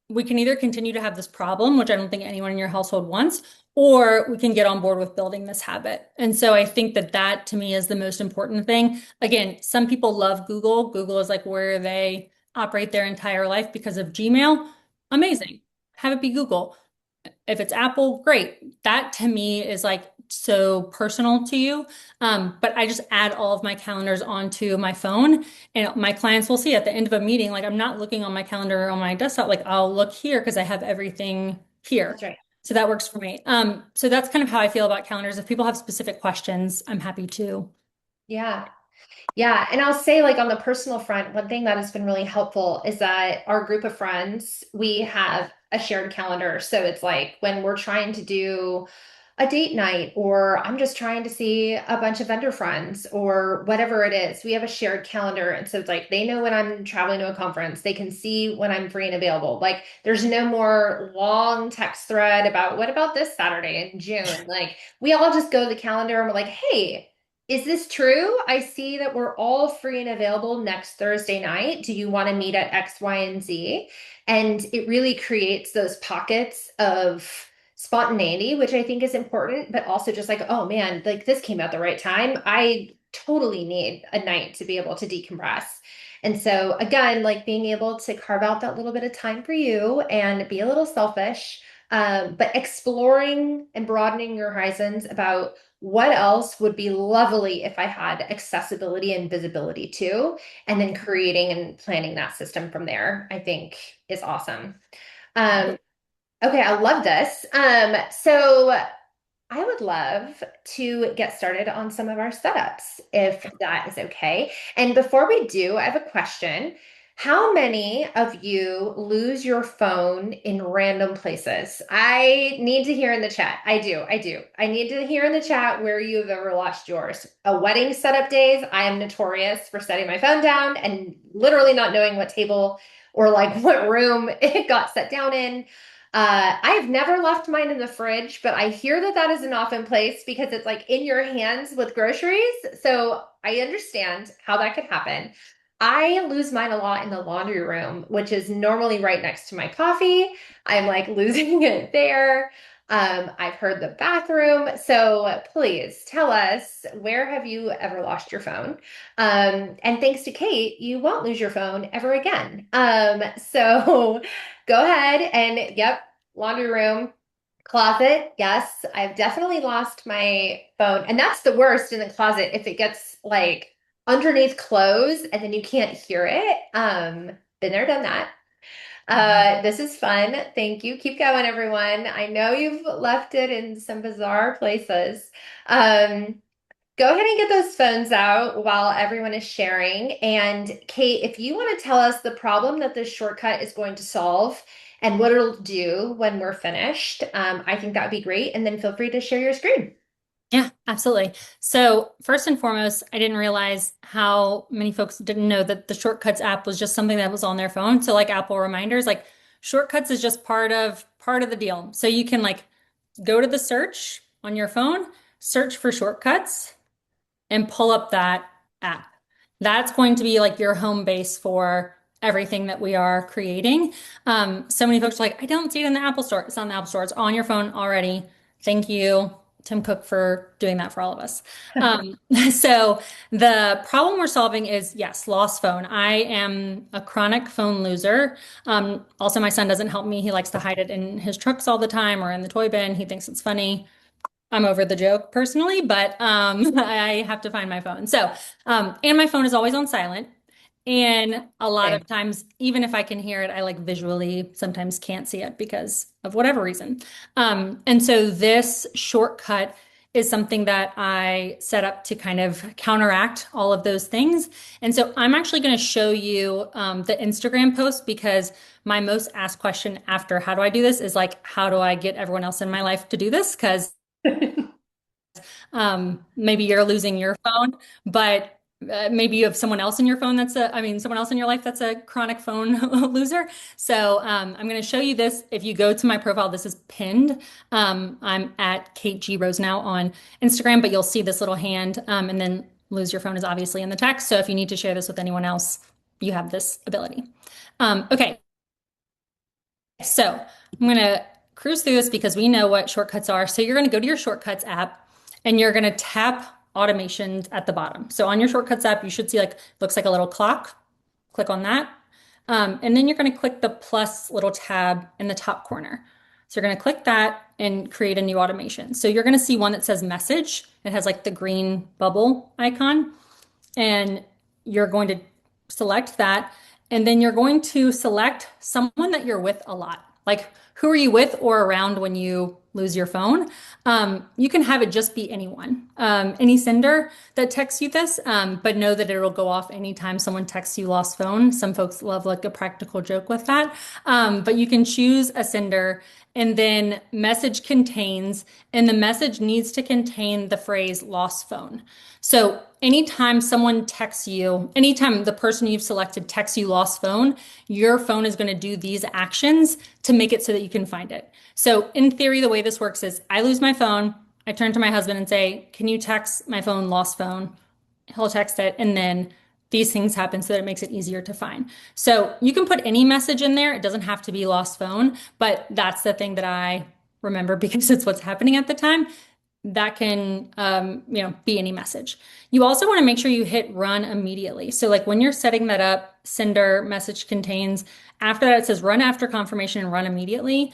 we can either continue to have this problem, which I don't think anyone in your household wants, or we can get on board with building this habit. And so I think that that to me is the most important thing. Again, some people love Google. Google is like where they operate their entire life because of Gmail. Amazing. have it be Google. If it's Apple, great. That to me is like so personal to you. But I just add all of my calendars onto my phone, and my clients will see at the end of a meeting, like I'm not looking on my calendar on my desktop, like I'll look here because I have everything That's here. right. So that works for me. So that's kind of how I feel about calendars. If people have specific questions, I'm happy to. Yeah. Yeah, and I'll say like on the personal front, one thing that has been really helpful is that our group of friends, we have a shared calendar. So it's like when we're trying to do a date night or I'm just trying to see a bunch of vendor friends or whatever it is, we have a shared calendar. And so it's like they know when I'm traveling to a conference, they can see when I'm free and available. Like there's no more long text thread about what about this Saturday in June? Like we all just go to the calendar and we're like, hey, is this true? I see that we're all free and available next Thursday night. Do you want to meet at X, Y, and Z? And it really creates those pockets of spontaneity, which I think is important, but also just like, oh man, like this came at the right time. I totally need a night to be able to decompress. And so, again, like being able to carve out that little bit of time for you and be a little selfish, but exploring and broadening your horizons about what else would be lovely if I had accessibility and visibility to, and then creating and planning that system from there, I think is awesome. Um, okay, I love this. So I would love to get started on some of our setups, if that is okay. And before we do, I have a question. How many of you lose your phone in random places? I need to hear in the chat. I do. I do. I need to hear in the chat where you've ever lost yours. A wedding setup days, I am notorious for setting my phone down and literally not knowing what table or like what room it got set down in. I have never left mine in the fridge, but I hear that that is an often place because it's like in your hands with groceries. So I understand how that could happen. I lose mine a lot in the laundry room, which is normally right next to my coffee. I'm like losing it there. I've heard the bathroom. So please tell us, where have you ever lost your phone? And thanks to Kate, you won't lose your phone ever again. So go ahead and yep, laundry room, closet. Yes, I've definitely lost my phone. And that's the worst in the closet if it gets like underneath clothes and then you can't hear it. Been there, done that. This is fun. Thank you. Keep going, everyone. I know you've left it in some bizarre places. Um, Go ahead and get those phones out while everyone is sharing. And Kate, if you want to tell us the problem that this shortcut is going to solve and what it'll do when we're finished, I think that would be great. And then feel free to share your screen. Yeah, absolutely. So first and foremost, I didn't realize how many folks didn't know that the Shortcuts app was just something that was on their phone. So like Apple reminders, like Shortcuts is just part of the deal. So you can like go to the search on your phone, search for Shortcuts, and pull up that app. That's going to be like your home base for everything that we are creating. So many folks are like, I don't see it in the Apple Store. It's not in the Apple Store. It's on your phone already. Thank you, Tim Cook, for doing that for all of us. Um, so the problem we're solving is, yes, lost phone. I am a chronic phone loser. Also, my son doesn't help me. He likes to hide it in his trucks all the time or in the toy bin. He thinks it's funny. I'm over the joke personally, but I have to find my phone. So, and my phone is always on silent. And a lot Same. of times, even if I can hear it, I like visually sometimes can't see it because of whatever reason. And so this shortcut is something that I set up to kind of counteract all of those things. And so I'm actually going to show you the Instagram post because my most asked question after how do I do this is like, how do I get everyone else in my life to do this? Because maybe you're losing your phone, but maybe you have someone else in your phone someone else in your life that's a chronic phone loser. So I'm going to show you this. If you go to my profile, this is pinned. I'm at Kate G. Rosenow on Instagram, but you'll see this little hand, and then lose your phone is obviously in the text. So if you need to share this with anyone else, you have this ability. Okay. So I'm going to cruise through this because we know what shortcuts are. So you're going to go to your shortcuts app and you're going to tap automations at the bottom. So on your shortcuts app, you should see like, looks like a little clock. Click on that. And then you're going to click the plus little tab in the top corner. So you're going to click that and create a new automation. So you're going to see one that says message. It has like the green bubble icon, and you're going to select that. And then you're going to select someone that you're with a lot. Like, who are you with or around when you lose your phone? You can have it just be anyone, any sender that texts you this, but know that it'll go off anytime someone texts you lost phone. Some folks love like a practical joke with that. But you can choose a sender and then message contains, and the message needs to contain the phrase lost phone. So anytime someone texts you, anytime the person you've selected texts you lost phone, your phone is going to do these actions to make it so that you can find it. So in theory, the way this works is I lose my phone. I turn to my husband and say, can you text my phone lost phone? He'll text it. And then these things happen so that it makes it easier to find. So you can put any message in there. It doesn't have to be lost phone, but that's the thing that I remember because it's what's happening at the time. That can, be any message. You also want to make sure you hit run immediately. So like when you're setting that up, sender message contains, after that it says run after confirmation and run immediately.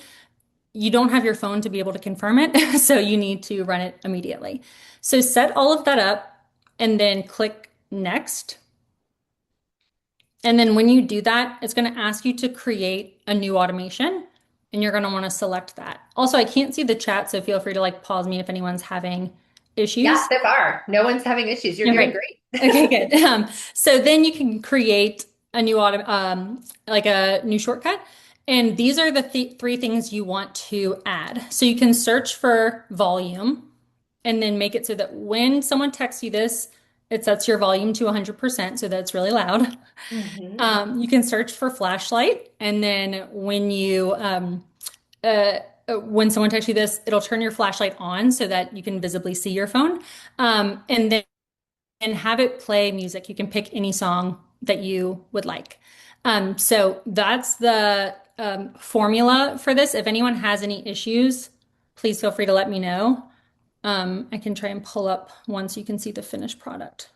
You don't have your phone to be able to confirm it, so you need to run it immediately. So set all of that up and then click next. And then when you do that, it's going to ask you to create a new automation and you're going to want to select that. Also, I can't see the chat, so feel free to like pause me if anyone's having Yeah, issues. so far, no one's having issues. You're doing Okay. great. Okay, good. So then you can create a new like a new shortcut. And these are the th three things you want to add. So you can search for volume and then make it so that when someone texts you this, it sets your volume to 100%, so that's really loud. Mhm. You can search for flashlight, and then when someone texts you this, it'll turn your flashlight on so that you can visibly see your phone. And then and have it play music. You can pick any song that you would like. So that's the formula for this. If anyone has any issues, please feel free to let me know. I can try and pull up one so you can see the finished product.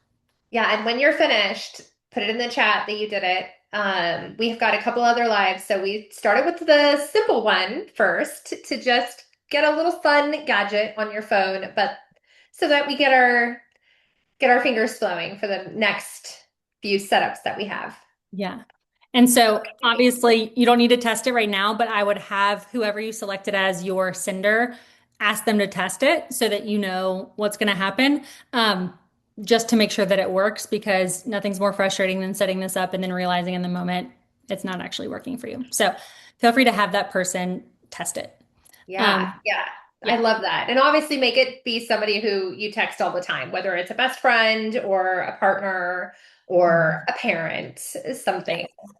Yeah, and when you're finished, put it in the chat that you did it. We've got a couple other lives, so we started with the simple one first to just get a little fun gadget on your phone, but so that we get our fingers flowing for the next few setups that we have. Yeah. And so obviously you don't need to test it right now, but I would have whoever you selected as your sender ask them to test it so that you know what's going to happen. Just to make sure that it works because nothing's more frustrating than setting this up and then realizing in the moment it's not actually working for you. So feel free to have that person test it. Yeah, Um, yeah. I yeah. love that. And obviously make it be somebody who you text all the time, whether it's a best friend or a partner or Mhm. a parent, Yeah.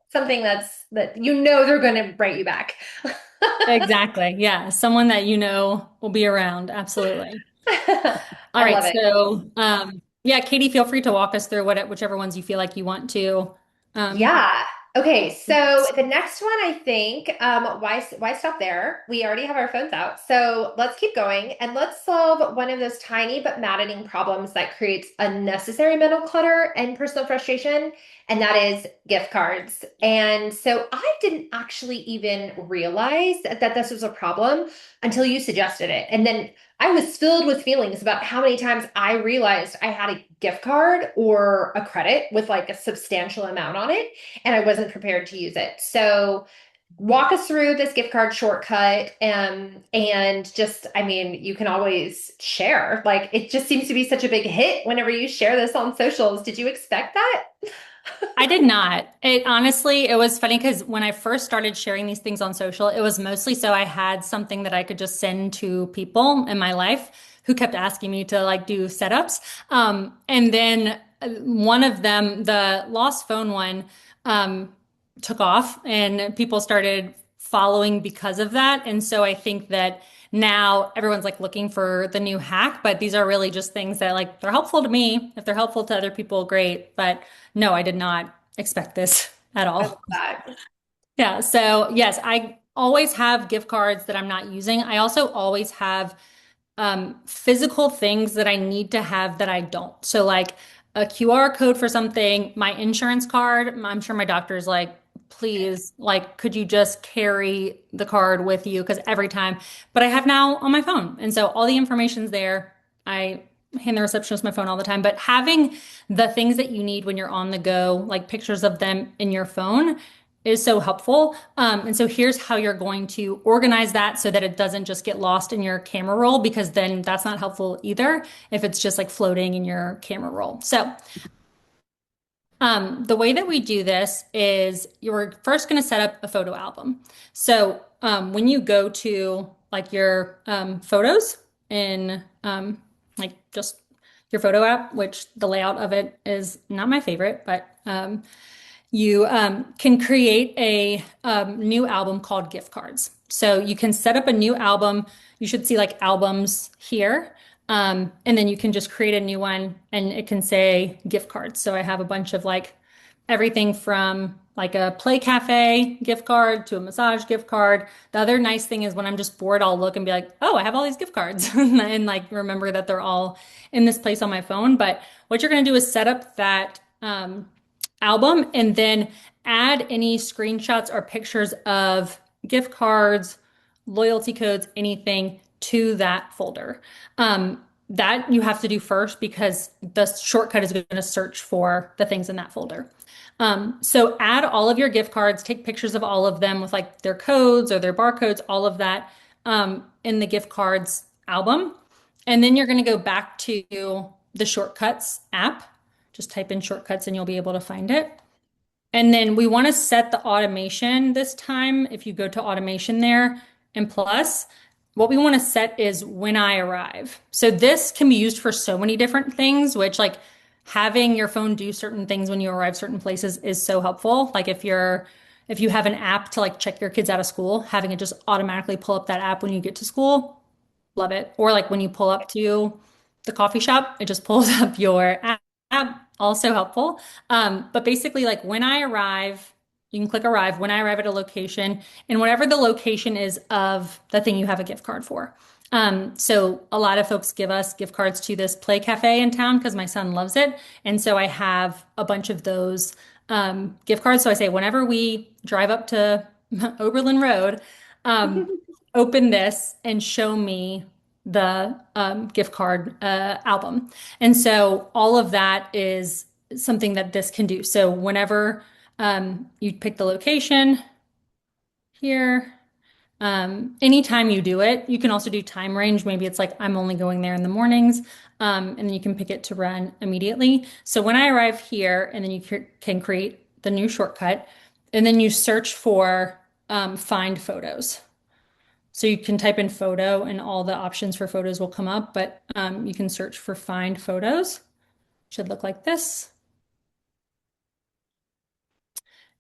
something that you know they're going to write you back. Exactly. Yeah. Someone that you know will be around. Absolutely. All I right. love it. So, yeah, Katie, feel free to walk us through whichever ones you feel like you want to. Um, Yeah. Okay, so the next one, I think, why stop there? We already have our phones out. So let's keep going and let's solve one of those tiny but maddening problems that creates unnecessary mental clutter and personal frustration, and that is gift cards. And so I didn't actually even realize that this was a problem until you suggested it. And then I was filled with feelings about how many times I realized I had a gift card or a credit with like a substantial amount on it, and I wasn't prepared to use it. So walk us through this gift card shortcut, and just, I mean, you can always share. Like it just seems to be such a big hit whenever you share this on socials. Did you expect that? I did not. It was funny because when I first started sharing these things on social, it was mostly so I had something that I could just send to people in my life who kept asking me to like do setups. And then one of them, the lost phone one, took off and people started following because of that. And so I think that now everyone's like looking for the new hack, but these are really just things that like they're helpful to me. If they're helpful to other people, great. But no, I did not expect this at I love all. that. Yeah. So yes, I always have gift cards that I'm not using. I also always have physical things that I need to have that I don't. So like a QR code for something, my insurance card. I'm sure my doctor's like, please, like, could you just carry the card with you? Because every time, but I have now on my phone. And so all the information's there. I hand the receptionist my phone all the time, but having the things that you need when you're on the go, like pictures of them in your phone, is so helpful. And so here's how you're going to organize that so that it doesn't just get lost in your camera roll, because then that's not helpful either if it's just like floating in your camera roll. So the way that we do this is you're first going to set up a photo album. So when you go to like your photos in like just your photo app, which the layout of it is not my favorite, but you can create a new album called gift cards. So you can set up a new album. You should see like albums here. And then you can just create a new one and it can say gift cards. So I have a bunch of like everything from like a play cafe gift card to a massage gift card. The other nice thing is when I'm just bored, I'll look and be like, oh, I have all these gift cards and like remember that they're all in this place on my phone. But what you're going to do is set up that album and then add any screenshots or pictures of gift cards, loyalty codes, anything to that folder. That you have to do first because the shortcut is going to search for the things in that folder. So add all of your gift cards, take pictures of all of them with like their codes or their barcodes, all of that in the gift cards album. And then you're going to go back to the shortcuts app. Just type in shortcuts and you'll be able to find it. And then we want to set the automation this time. If you go to automation there and plus, what we want to set is when I arrive. So this can be used for so many different things, which like having your phone do certain things when you arrive certain places is so helpful. Like if you have an app to like check your kids out of school, having it just automatically pull up that app when you get to school, love it. Or like when you pull up to the coffee shop, it just pulls up your app, also helpful. But basically, like when I arrive, you can click arrive when I arrive at a location and whatever the location is of the thing you have a gift card for. So a lot of folks give us gift cards to this play cafe in town because my son loves it. And so I have a bunch of those gift cards. So I say, whenever we drive up to Oberlin Road, um, open this and show me the gift card album. And so all of that is something that this can do. So whenever you pick the location here, anytime you do it, you can also do time range. Maybe it's like I'm only going there in the mornings, and then you can pick it to run immediately. So when I arrive here, and then you can create the new shortcut, and then you search for find photos. So you can type in photo and all the options for photos will come up, but you can search for find photos. Should look like this.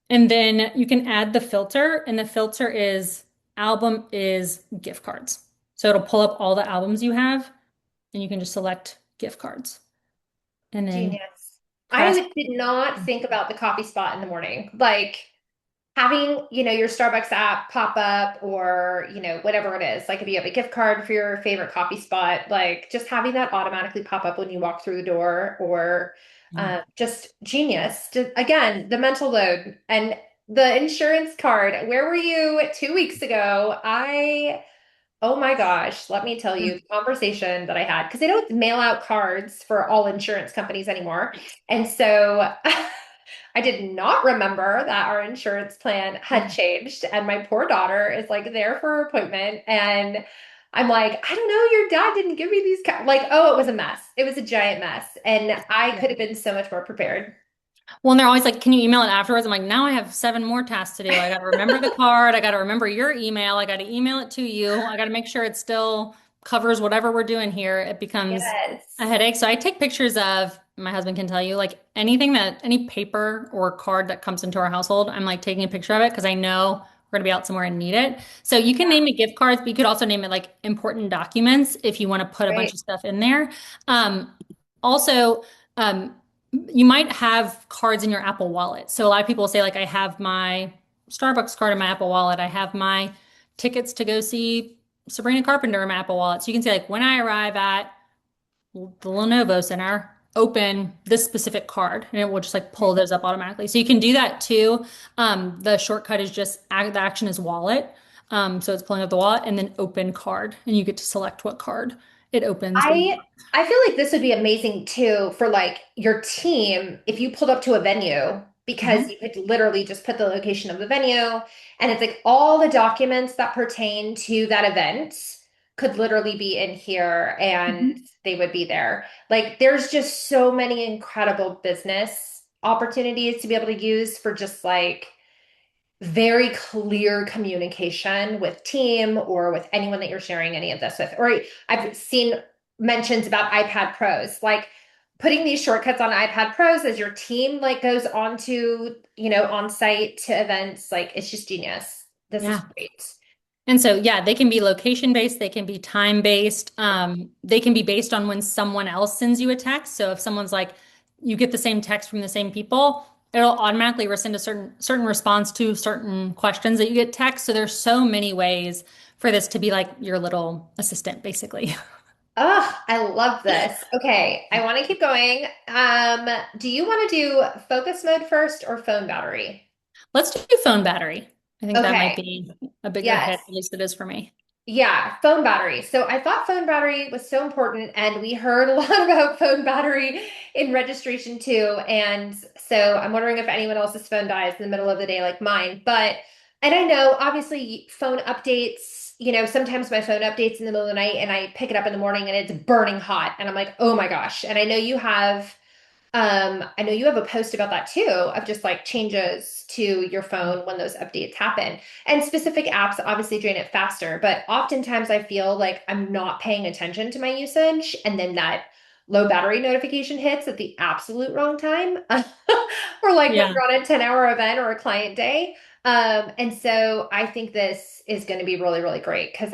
And then you can add the filter, and the filter is album is gift cards. So it'll pull up all the albums you have, and you can just select gift cards. And then Genius. press. Did not think about the coffee spot in the morning. Like having, your Starbucks app pop up or, whatever it is. Like if you have a gift card for your favorite coffee spot, like just having that automatically pop up when you walk through the door or Yeah. just genius. Again, the mental load and the insurance card. Where were you 2 weeks ago? Oh my gosh, let me tell you the conversation that I had because they don't mail out cards for all insurance companies anymore. And so I did not remember that our insurance plan had changed. And my poor daughter is like there for her appointment. And I'm like, I don't know, your dad didn't give me these like, oh, it was a mess. It was a giant mess. And I Yeah. could have been so much more prepared. Well, and they're always like, can you email it afterwards? I'm like, now I have 7 more tasks to do. I got to remember the card. I got to remember your email. I got to email it to you. I got to make sure it still covers whatever we're doing here. It becomes a Yes. headache. So I take pictures of, my husband can tell you, like any paper or card that comes into our household, I'm like taking a picture of it because I know we're going to be out somewhere and need it. So you can name it gift cards, but you could also name it like important documents if you want to put a bunch Right. of stuff in there. Also, um, you might have cards in your Apple Wallet. So a lot of people say like I have my Starbucks card in my Apple Wallet. I have my tickets to go see Sabrina Carpenter in my Apple Wallet. So you can say like when I arrive at the Lenovo Center, open this specific card, and it will just like pull those up automatically. So you can do that too. The shortcut is just the action is wallet. So it's pulling up the wallet and then open card, and you get to select what card it opens when you. I feel like this would be amazing too for like your team if you pulled up to a venue because Mhm. you could literally just put the location of the venue and it's like all the documents that pertain to that event could literally be in here and Mhm. they would be there. Like there's just so many incredible business opportunities to be able to use for just like very clear communication with team or with anyone that you're sharing any of this with. Or I've seen mentions about iPad Pros, like putting these shortcuts on iPad Pros as your team like goes on to, on site to events, like it's just genius. This is Yeah. great. And so, yeah, they can be location based, they can be time based, they can be based on when someone else sends you a text. So if someone's like, you get the same text from the same people, it'll automatically send a certain response to certain questions that you get text. So there's so many ways for this to be like your little assistant, basically. Oh, I love this. Okay, I want to keep going. Do you want to do focus mode first or phone battery? Let's do phone battery. I think that might Okay. be a bigger Yes. hit, at least it is for me. Yeah, phone battery. So I thought phone battery was so important, and we heard a lot about phone battery in registration too. And so I'm wondering if anyone else's phone dies in the middle of the day like mine. And I know obviously phone updates, sometimes my phone updates in the middle of the night and I pick it up in the morning and it's burning hot. And I'm like, oh my gosh. And I know you have a post about that too, of just like changes to your phone when those updates happen. And specific apps obviously drain it faster, but oftentimes I feel like I'm not paying attention to my usage, and then that low battery notification hits at the absolute wrong time. Or like when Yeah. you're on a 10-hour event or a client day. And so I think this is going to be really, really great because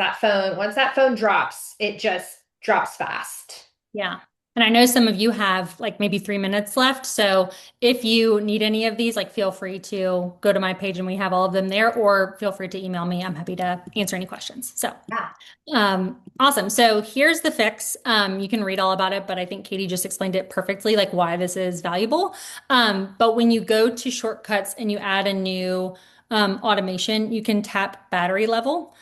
once that phone drops, it just drops fast. Yeah. And I know some of you have like maybe 3 minutes left. So if you need any of these, like feel free to go to my page and we have all of them there, or feel free to email me. I'm happy to answer any questions. So Yeah. awesome. So here's the fix. You can read all about it, but I think Katie just explained it perfectly, like why this is valuable. But when you go to shortcuts and you add a new automation, you can tap battery level.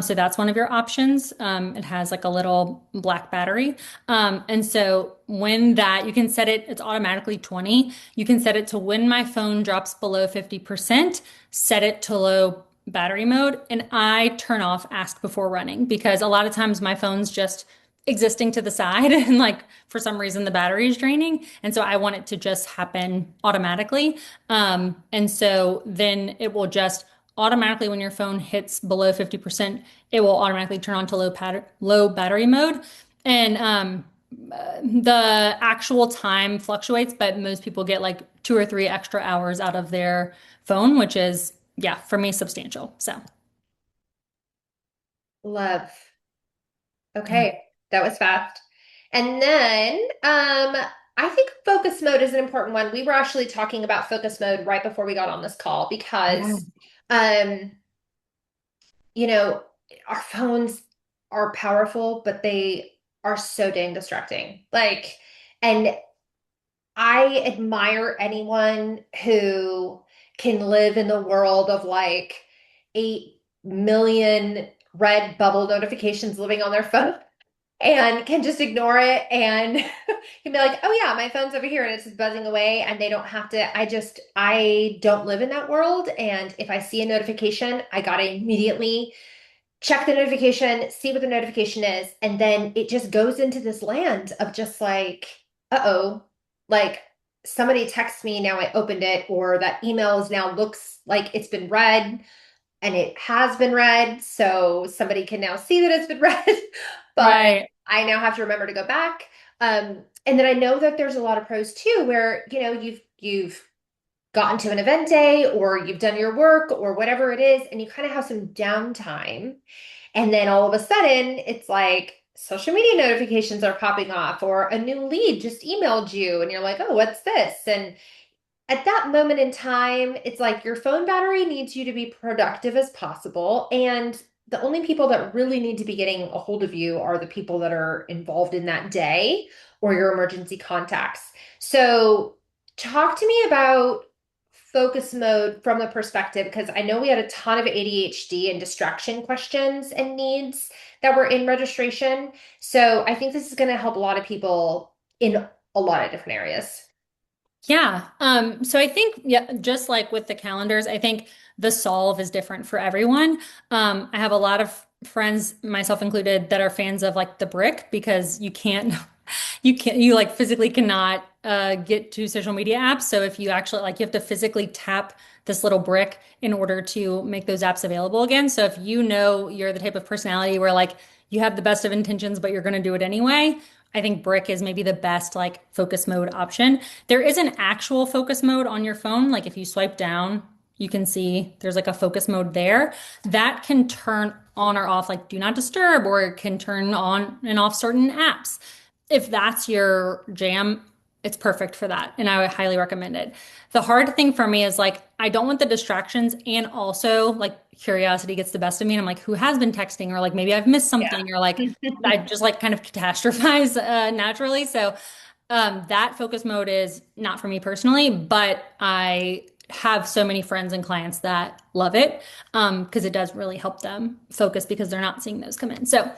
So that's one of your options. It has like a little black battery. And so when that, you can set it, it's automatically 20. You can set it to when my phone drops below 50%, set it to low battery mode, and I turn off ask before running because a lot of times my phone's just existing to the side and like for some reason the battery is draining. And so I want it to just happen automatically. And so then it will just automatically when your phone hits below 50%, it will automatically turn on to low battery mode. And the actual time fluctuates, but most people get like 2 or 3 extra hours out of their phone, which is, yeah, for me, substantial. So, Love. yeah. Okay, that was fast. And then I think focus mode is an important one. We were actually talking about focus mode right before we got on this call Yeah. because um, you know, our phones are powerful, but they are so dang distracting. Like, and I admire anyone who can live in the world of like 8 million red bubble notifications living on their phone and can just ignore it and can be like, oh yeah, my phone's over here and it's just buzzing away and they don't have to. I don't live in that world. And if I see a notification, I gotta immediately check the notification, see what the notification is, and then it just goes into this land of just like, uh-oh, like somebody texts me, now I opened it, or that email is now looks like it's been read and it has been read, so somebody can now see that it's been read, but Right. I now have to remember to go back. And then I know that there's a lot of pros too, where you've gotten to an event day or you've done your work or whatever it is, and you kind of have some downtime. And then all of a sudden, it's like social media notifications are popping off, or a new lead just emailed you, and you're like, oh, what's this? And at that moment in time, it's like your phone battery needs you to be productive as possible. And the only people that really need to be getting a hold of you are the people that are involved in that day or your emergency contacts. So talk to me about focus mode from the perspective, because I know we had a ton of ADHD and distraction questions and needs that were in registration. So I think this is going to help a lot of people in a lot of different areas. Yeah. So I think, yeah, just like with the calendars, I think the solve is different for everyone. I have a lot of friends, myself included, that are fans of like the brick because you like physically cannot get to social media apps. So if you actually like, you have to physically tap this little brick in order to make those apps available again. So if you know you're the type of personality where like you have the best of intentions, but you're going to do it anyway, I think brick is maybe the best like focus mode option. There is an actual focus mode on your phone. Like if you swipe down, you can see there's like a focus mode there that can turn on or off, like do not disturb, or it can turn on and off certain apps. If that's your jam, it's perfect for that. And I would highly recommend it. The hard thing for me is like, I don't want the distractions. And also, like, curiosity gets the best of me. And I'm like, who has been texting? Or like, maybe I've missed something. Or like, Yeah. I just like kind of catastrophize naturally. So that focus mode is not for me personally, but I have so many friends and clients that love it because it does really help them focus because they're not seeing those come in. So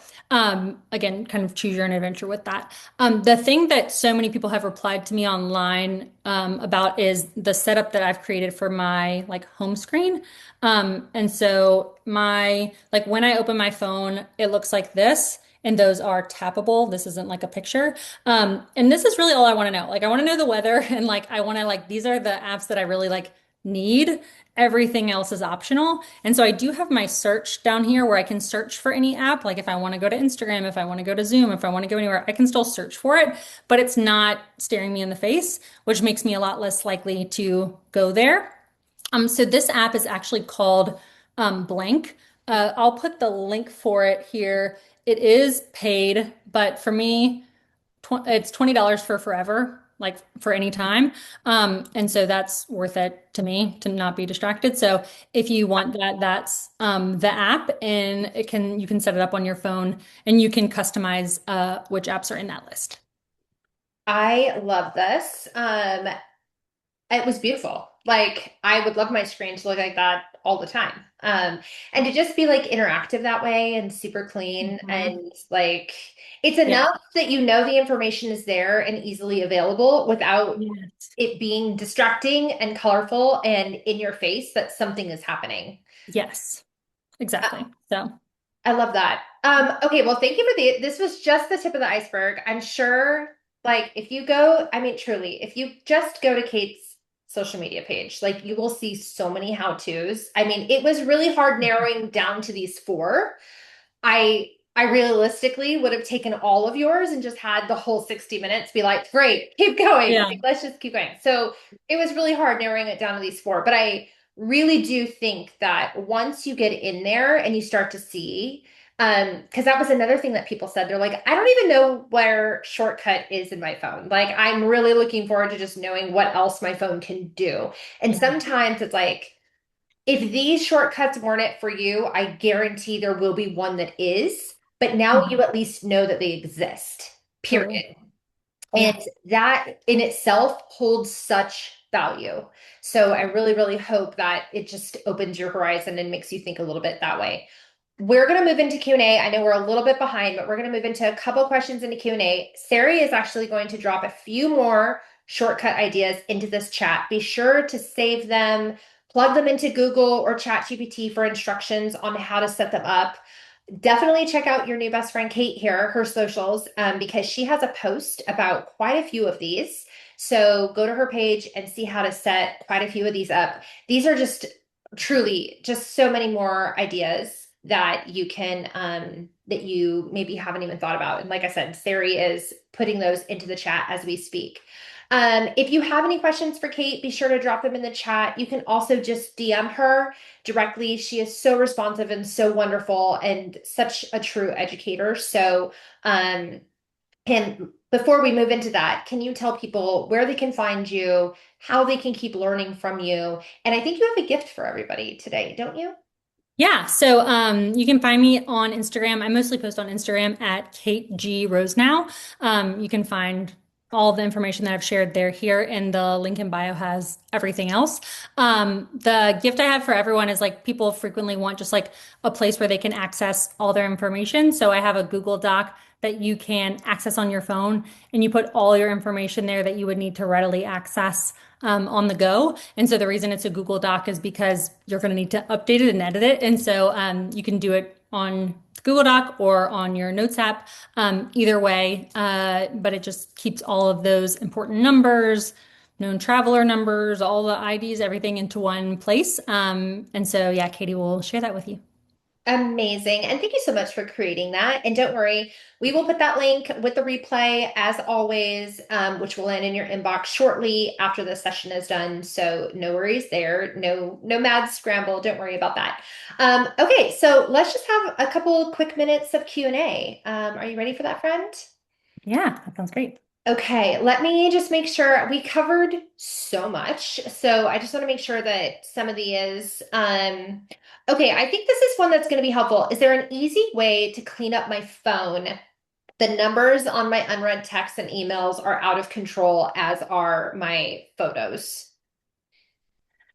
again, kind of choose your own adventure with that. The thing that so many people have replied to me online about is the setup that I've created for my like home screen. And so my like when I open my phone, it looks like this. And those are tappable. This isn't like a picture. And this is really all I want to know. Like I want to know the weather and like I want to like these are the apps that I really like need. Everything else is optional. And so I do have my search down here where I can search for any app. Like if I want to go to Instagram, if I want to go to Zoom, if I want to go anywhere, I can still search for it, but it's not staring me in the face, which makes me a lot less likely to go there. So this app is actually called Blank. I'll put the link for it here. It is paid, but for me, it's $20 for forever, like for any time. And so that's worth it to me to not be distracted. So if you want that, that's the app, and it can you can set it up on your phone, and you can customize which apps are in that list. I love this. It was beautiful. Like I would love my screen to look like that all the time. And to just be like interactive that way and super clean Mhm. and like it's Yeah. enough that you know the information is there and easily available without Yes. it being distracting and colorful and in your face that something is happening. Yes. Uh, Exactly. So. I love that. Okay, well, thank you for this was just the tip of the iceberg. I'm sure, like, if you go, I mean, truly, if you just go to Kate's social media page, like, you will see so many how-tos. I mean, it was really hard narrowing down to these four. I realistically would have taken all of yours and just had the whole 60 minutes be like, great, keep going. Yeah. Like, let's just keep going. So it was really hard narrowing it down to these four, but I really do think that once you get in there and you start to see, because that was another thing that people said. They're like, I don't even know where shortcut is in my phone. Like, I'm really looking forward to just knowing what else my phone can do. And Yeah. sometimes it's like, if these shortcuts weren't it for you, I guarantee there will be one that is. But now you Mhm. at least know that they exist, Totally. period. And Yeah. that in itself holds such value. So I really, really hope that it just opens your horizon and makes you think a little bit that way. We're going to move into Q&A. I know we're a little bit behind, but we're going to move into a couple questions into Q&A. Sari is actually going to drop a few more shortcut ideas into this chat. Be sure to save them, plug them into Google or ChatGPT for instructions on how to set them up. Definitely check out your new best friend Kate here, her socials, because she has a post about quite a few of these. So go to her page and see how to set quite a few of these up. These are just truly just so many more ideas that you can that you maybe haven't even thought about. And like I said, Sari is putting those into the chat as we speak. If you have any questions for Kate, be sure to drop them in the chat. You can also just DM her directly. She is so responsive and so wonderful and such a true educator. So, and before we move into that, can you tell people where they can find you, how they can keep learning from you? And I think you have a gift for everybody today, don't you? Yeah, so you can find me on Instagram. I mostly post on Instagram at Kate G Rosenow. You can find all the information that I've shared there here, and the link in bio has everything else. The gift I have for everyone is like people frequently want just like a place where they can access all their information. So I have a Google Doc that you can access on your phone, and you put all your information there that you would need to readily access on the go. And so the reason it's a Google Doc is because you're going to need to update it and edit it. And so you can do it on Google Doc or on your Notes app, either way. But it just keeps all of those important numbers, known traveler numbers, all the IDs, everything into one place. And so, yeah, Katie will share that with you. Amazing. And thank you so much for creating that. And don't worry, we will put that link with the replay as always, which will land in your inbox shortly after the session is done. So no worries there. No mad scramble. Don't worry about that. Okay, so let's just have a couple quick minutes of Q&A. Are you ready for that, friend? Yeah, that sounds great. Okay, let me just make sure we covered so much. So I just want to make sure that some of these, okay, I think this is one that's going to be helpful. Is there an easy way to clean up my phone? The numbers on my unread texts and emails are out of control, as are my photos.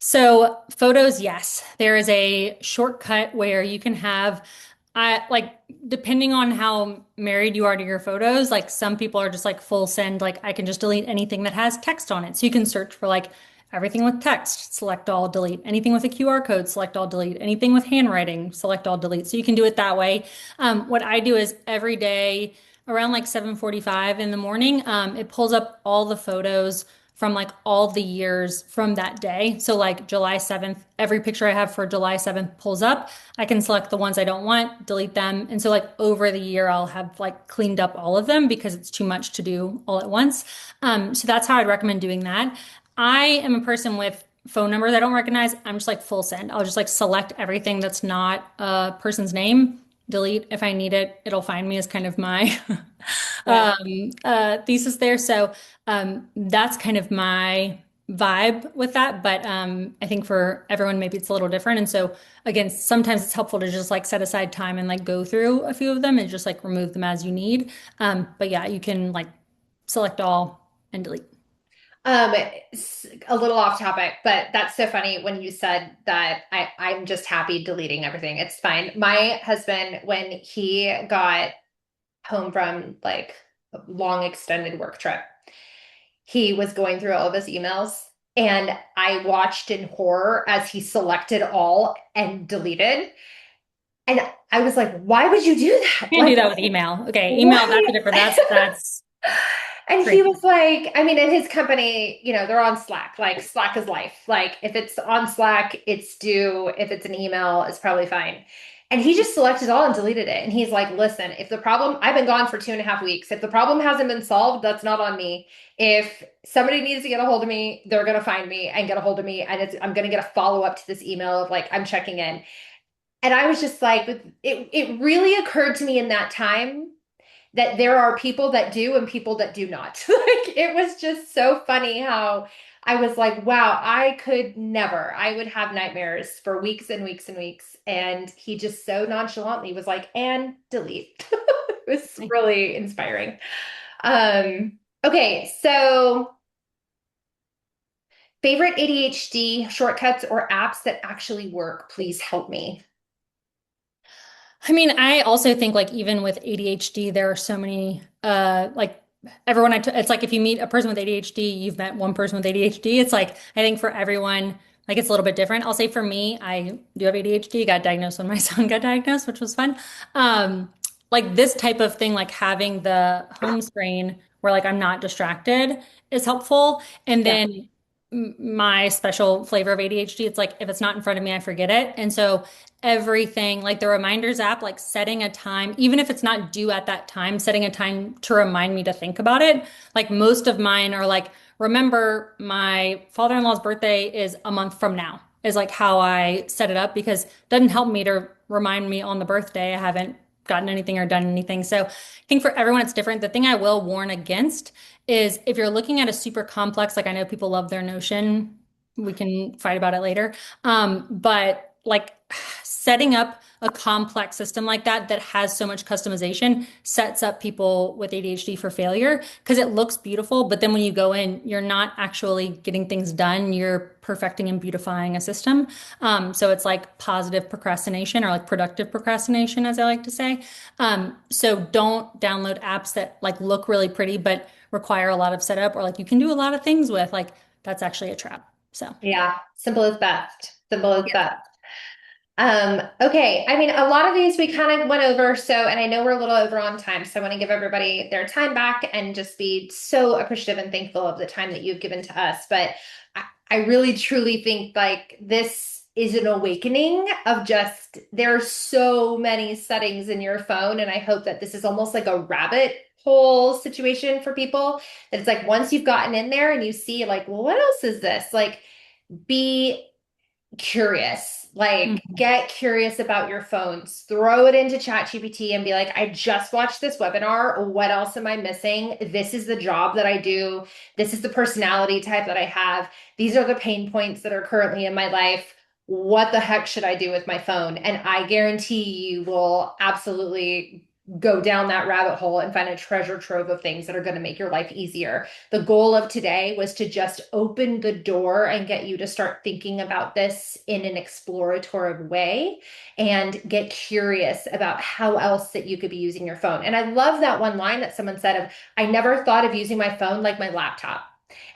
So photos, yes, there is a shortcut where you can have, I like depending on how married you are to your photos, like some people are just like full send, like I can just delete anything that has text on it. So you can search for like everything with text, select all, delete. Anything with a QR code, select all, delete. Anything with handwriting, select all, delete. So you can do it that way. What I do is every day around like 7:45 in the morning, it pulls up all the photos from like all the years from that day. So like July 7th, every picture I have for July 7th pulls up. I can select the ones I don't want, delete them. And so like over the year, I'll have like cleaned up all of them because it's too much to do all at once. So that's how I'd recommend doing that. I am a person with phone numbers I don't recognize. I'm just like full send. I'll just like select everything that's not a person's name, delete if I need it. It'll find me as kind of my Yeah. thesis there. So that's kind of my vibe with that. But I think for everyone, maybe it's a little different. And so again, sometimes it's helpful to just like set aside time and like go through a few of them and just like remove them as you need. But yeah, you can like select all and delete. A little off topic, but that's so funny when you said that I'm just happy deleting everything. It's fine. My husband, when he got home from like a long extended work trip, he was going through all of his emails and I watched in horror as he selected all and deleted. And I was like, why would you do that? Can't Like, do that with email. Okay, email, that's a why? different, that's And he crazy. was like, I mean, in his company, they're on Slack. Like, Slack is life. Like, if it's on Slack, it's due. If it's an email, it's probably fine. And he just selected all and deleted it. And he's like, listen, if the problem, I've been gone for 2.5 weeks. If the problem hasn't been solved, that's not on me. If somebody needs to get a hold of me, they're going to find me and get a hold of me. And I'm going to get a follow up to this email of like, I'm checking in. And I was just like, it really occurred to me in that time that there are people that do and people that do not. Like it was just so funny how I was like, wow, I could never. I would have nightmares for weeks and weeks and weeks. And he just so nonchalantly was like, and delete. It was really inspiring. Okay, so favorite ADHD shortcuts or apps that actually work, please help me. I mean, I also think like even with ADHD, there are so many like everyone it's like if you meet a person with ADHD, you've met one person with ADHD. It's like I think for everyone, like it's a little bit different. I'll say for me, I do have ADHD, got diagnosed when my son got diagnosed, which was fun. Like this type of thing, like having the home screen where like I'm not distracted is helpful. And Yeah. then my special flavor of ADHD, it's like if it's not in front of me, I forget it. And so everything, like the reminders app, like setting a time, even if it's not due at that time, setting a time to remind me to think about it. Like most of mine are like, remember my father-in-law's birthday is a month from now, is like how I set it up because it doesn't help me to remind me on the birthday. I haven't gotten anything or done anything. So I think for everyone it's different. The thing I will warn against is if you're looking at a super complex, like I know people love their Notion, we can fight about it later. But like setting up a complex system like that has so much customization sets up people with ADHD for failure because it looks beautiful, but then when you go in, you're not actually getting things done. You're perfecting and beautifying a system. So it's like positive procrastination or like productive procrastination, as I like to say. So don't download apps that like look really pretty but require a lot of setup or like you can do a lot of things with. Like that's actually a trap. So. Yeah, simple is best. Simple is best. Okay. I mean, a lot of these we kind of went over, so, and I know we're a little over on time, so I want to give everybody their time back and just be so appreciative and thankful of the time that you've given to us. But I really truly think like this is an awakening of just there are so many settings in your phone, and I hope that this is almost like a rabbit hole situation for people. That it's like once you've gotten in there and you see like, well, what else is this? Like, be curious. Like, Mhm. get curious about your phones. Throw it into ChatGPT and be like, I just watched this webinar. What else am I missing? This is the job that I do. This is the personality type that I have. These are the pain points that are currently in my life. What the heck should I do with my phone? And I guarantee you will absolutely go down that rabbit hole and find a treasure trove of things that are going to make your life easier. The goal of today was to just open the door and get you to start thinking about this in an exploratory way and get curious about how else that you could be using your phone. And I love that one line that someone said of, I never thought of using my phone like my laptop.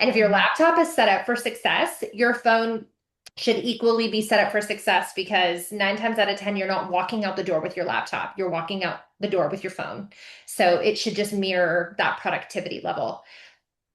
And if your Mhm. laptop is set up for success, your phone should equally be set up for success because 9 times out of 10, you're not walking out the door with your laptop. You're walking out the door with your phone. So it should just mirror that productivity level.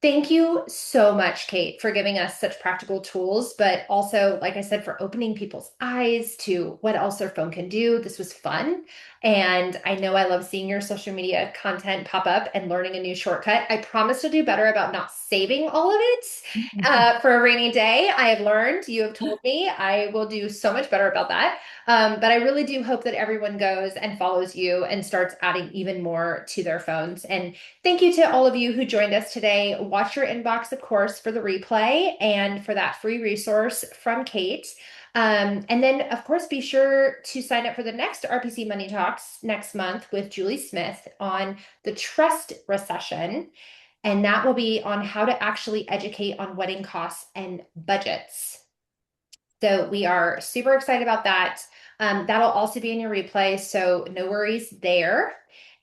Thank you so much, Kate, for giving us such practical tools, but also, like I said, for opening people's eyes to what else their phone can do. This was fun. And I know I love seeing your social media content pop up and learning a new shortcut. I promise to do better about not saving all of it for a rainy day. I have learned, you have told me, I will do so much better about that. But I really do hope that everyone goes and follows you and starts adding even more to their phones. And thank you to all of you who joined us today. Watch your inbox, of course, for the replay and for that free resource from Kate. And then, of course, be sure to sign up for the next RPC Money Talks next month with Julie Smith on the trust recession. And that will be on how to actually educate on wedding costs and budgets. So we are super excited about that. That'll also be in your replay, so no worries there.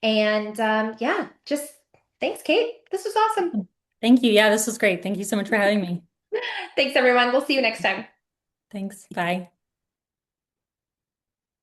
And yeah, just thanks, Kate. This was awesome. Thank you. Yeah, this was great. Thank you so much for having me. Thanks, everyone. We'll see you next time. Thanks. Bye.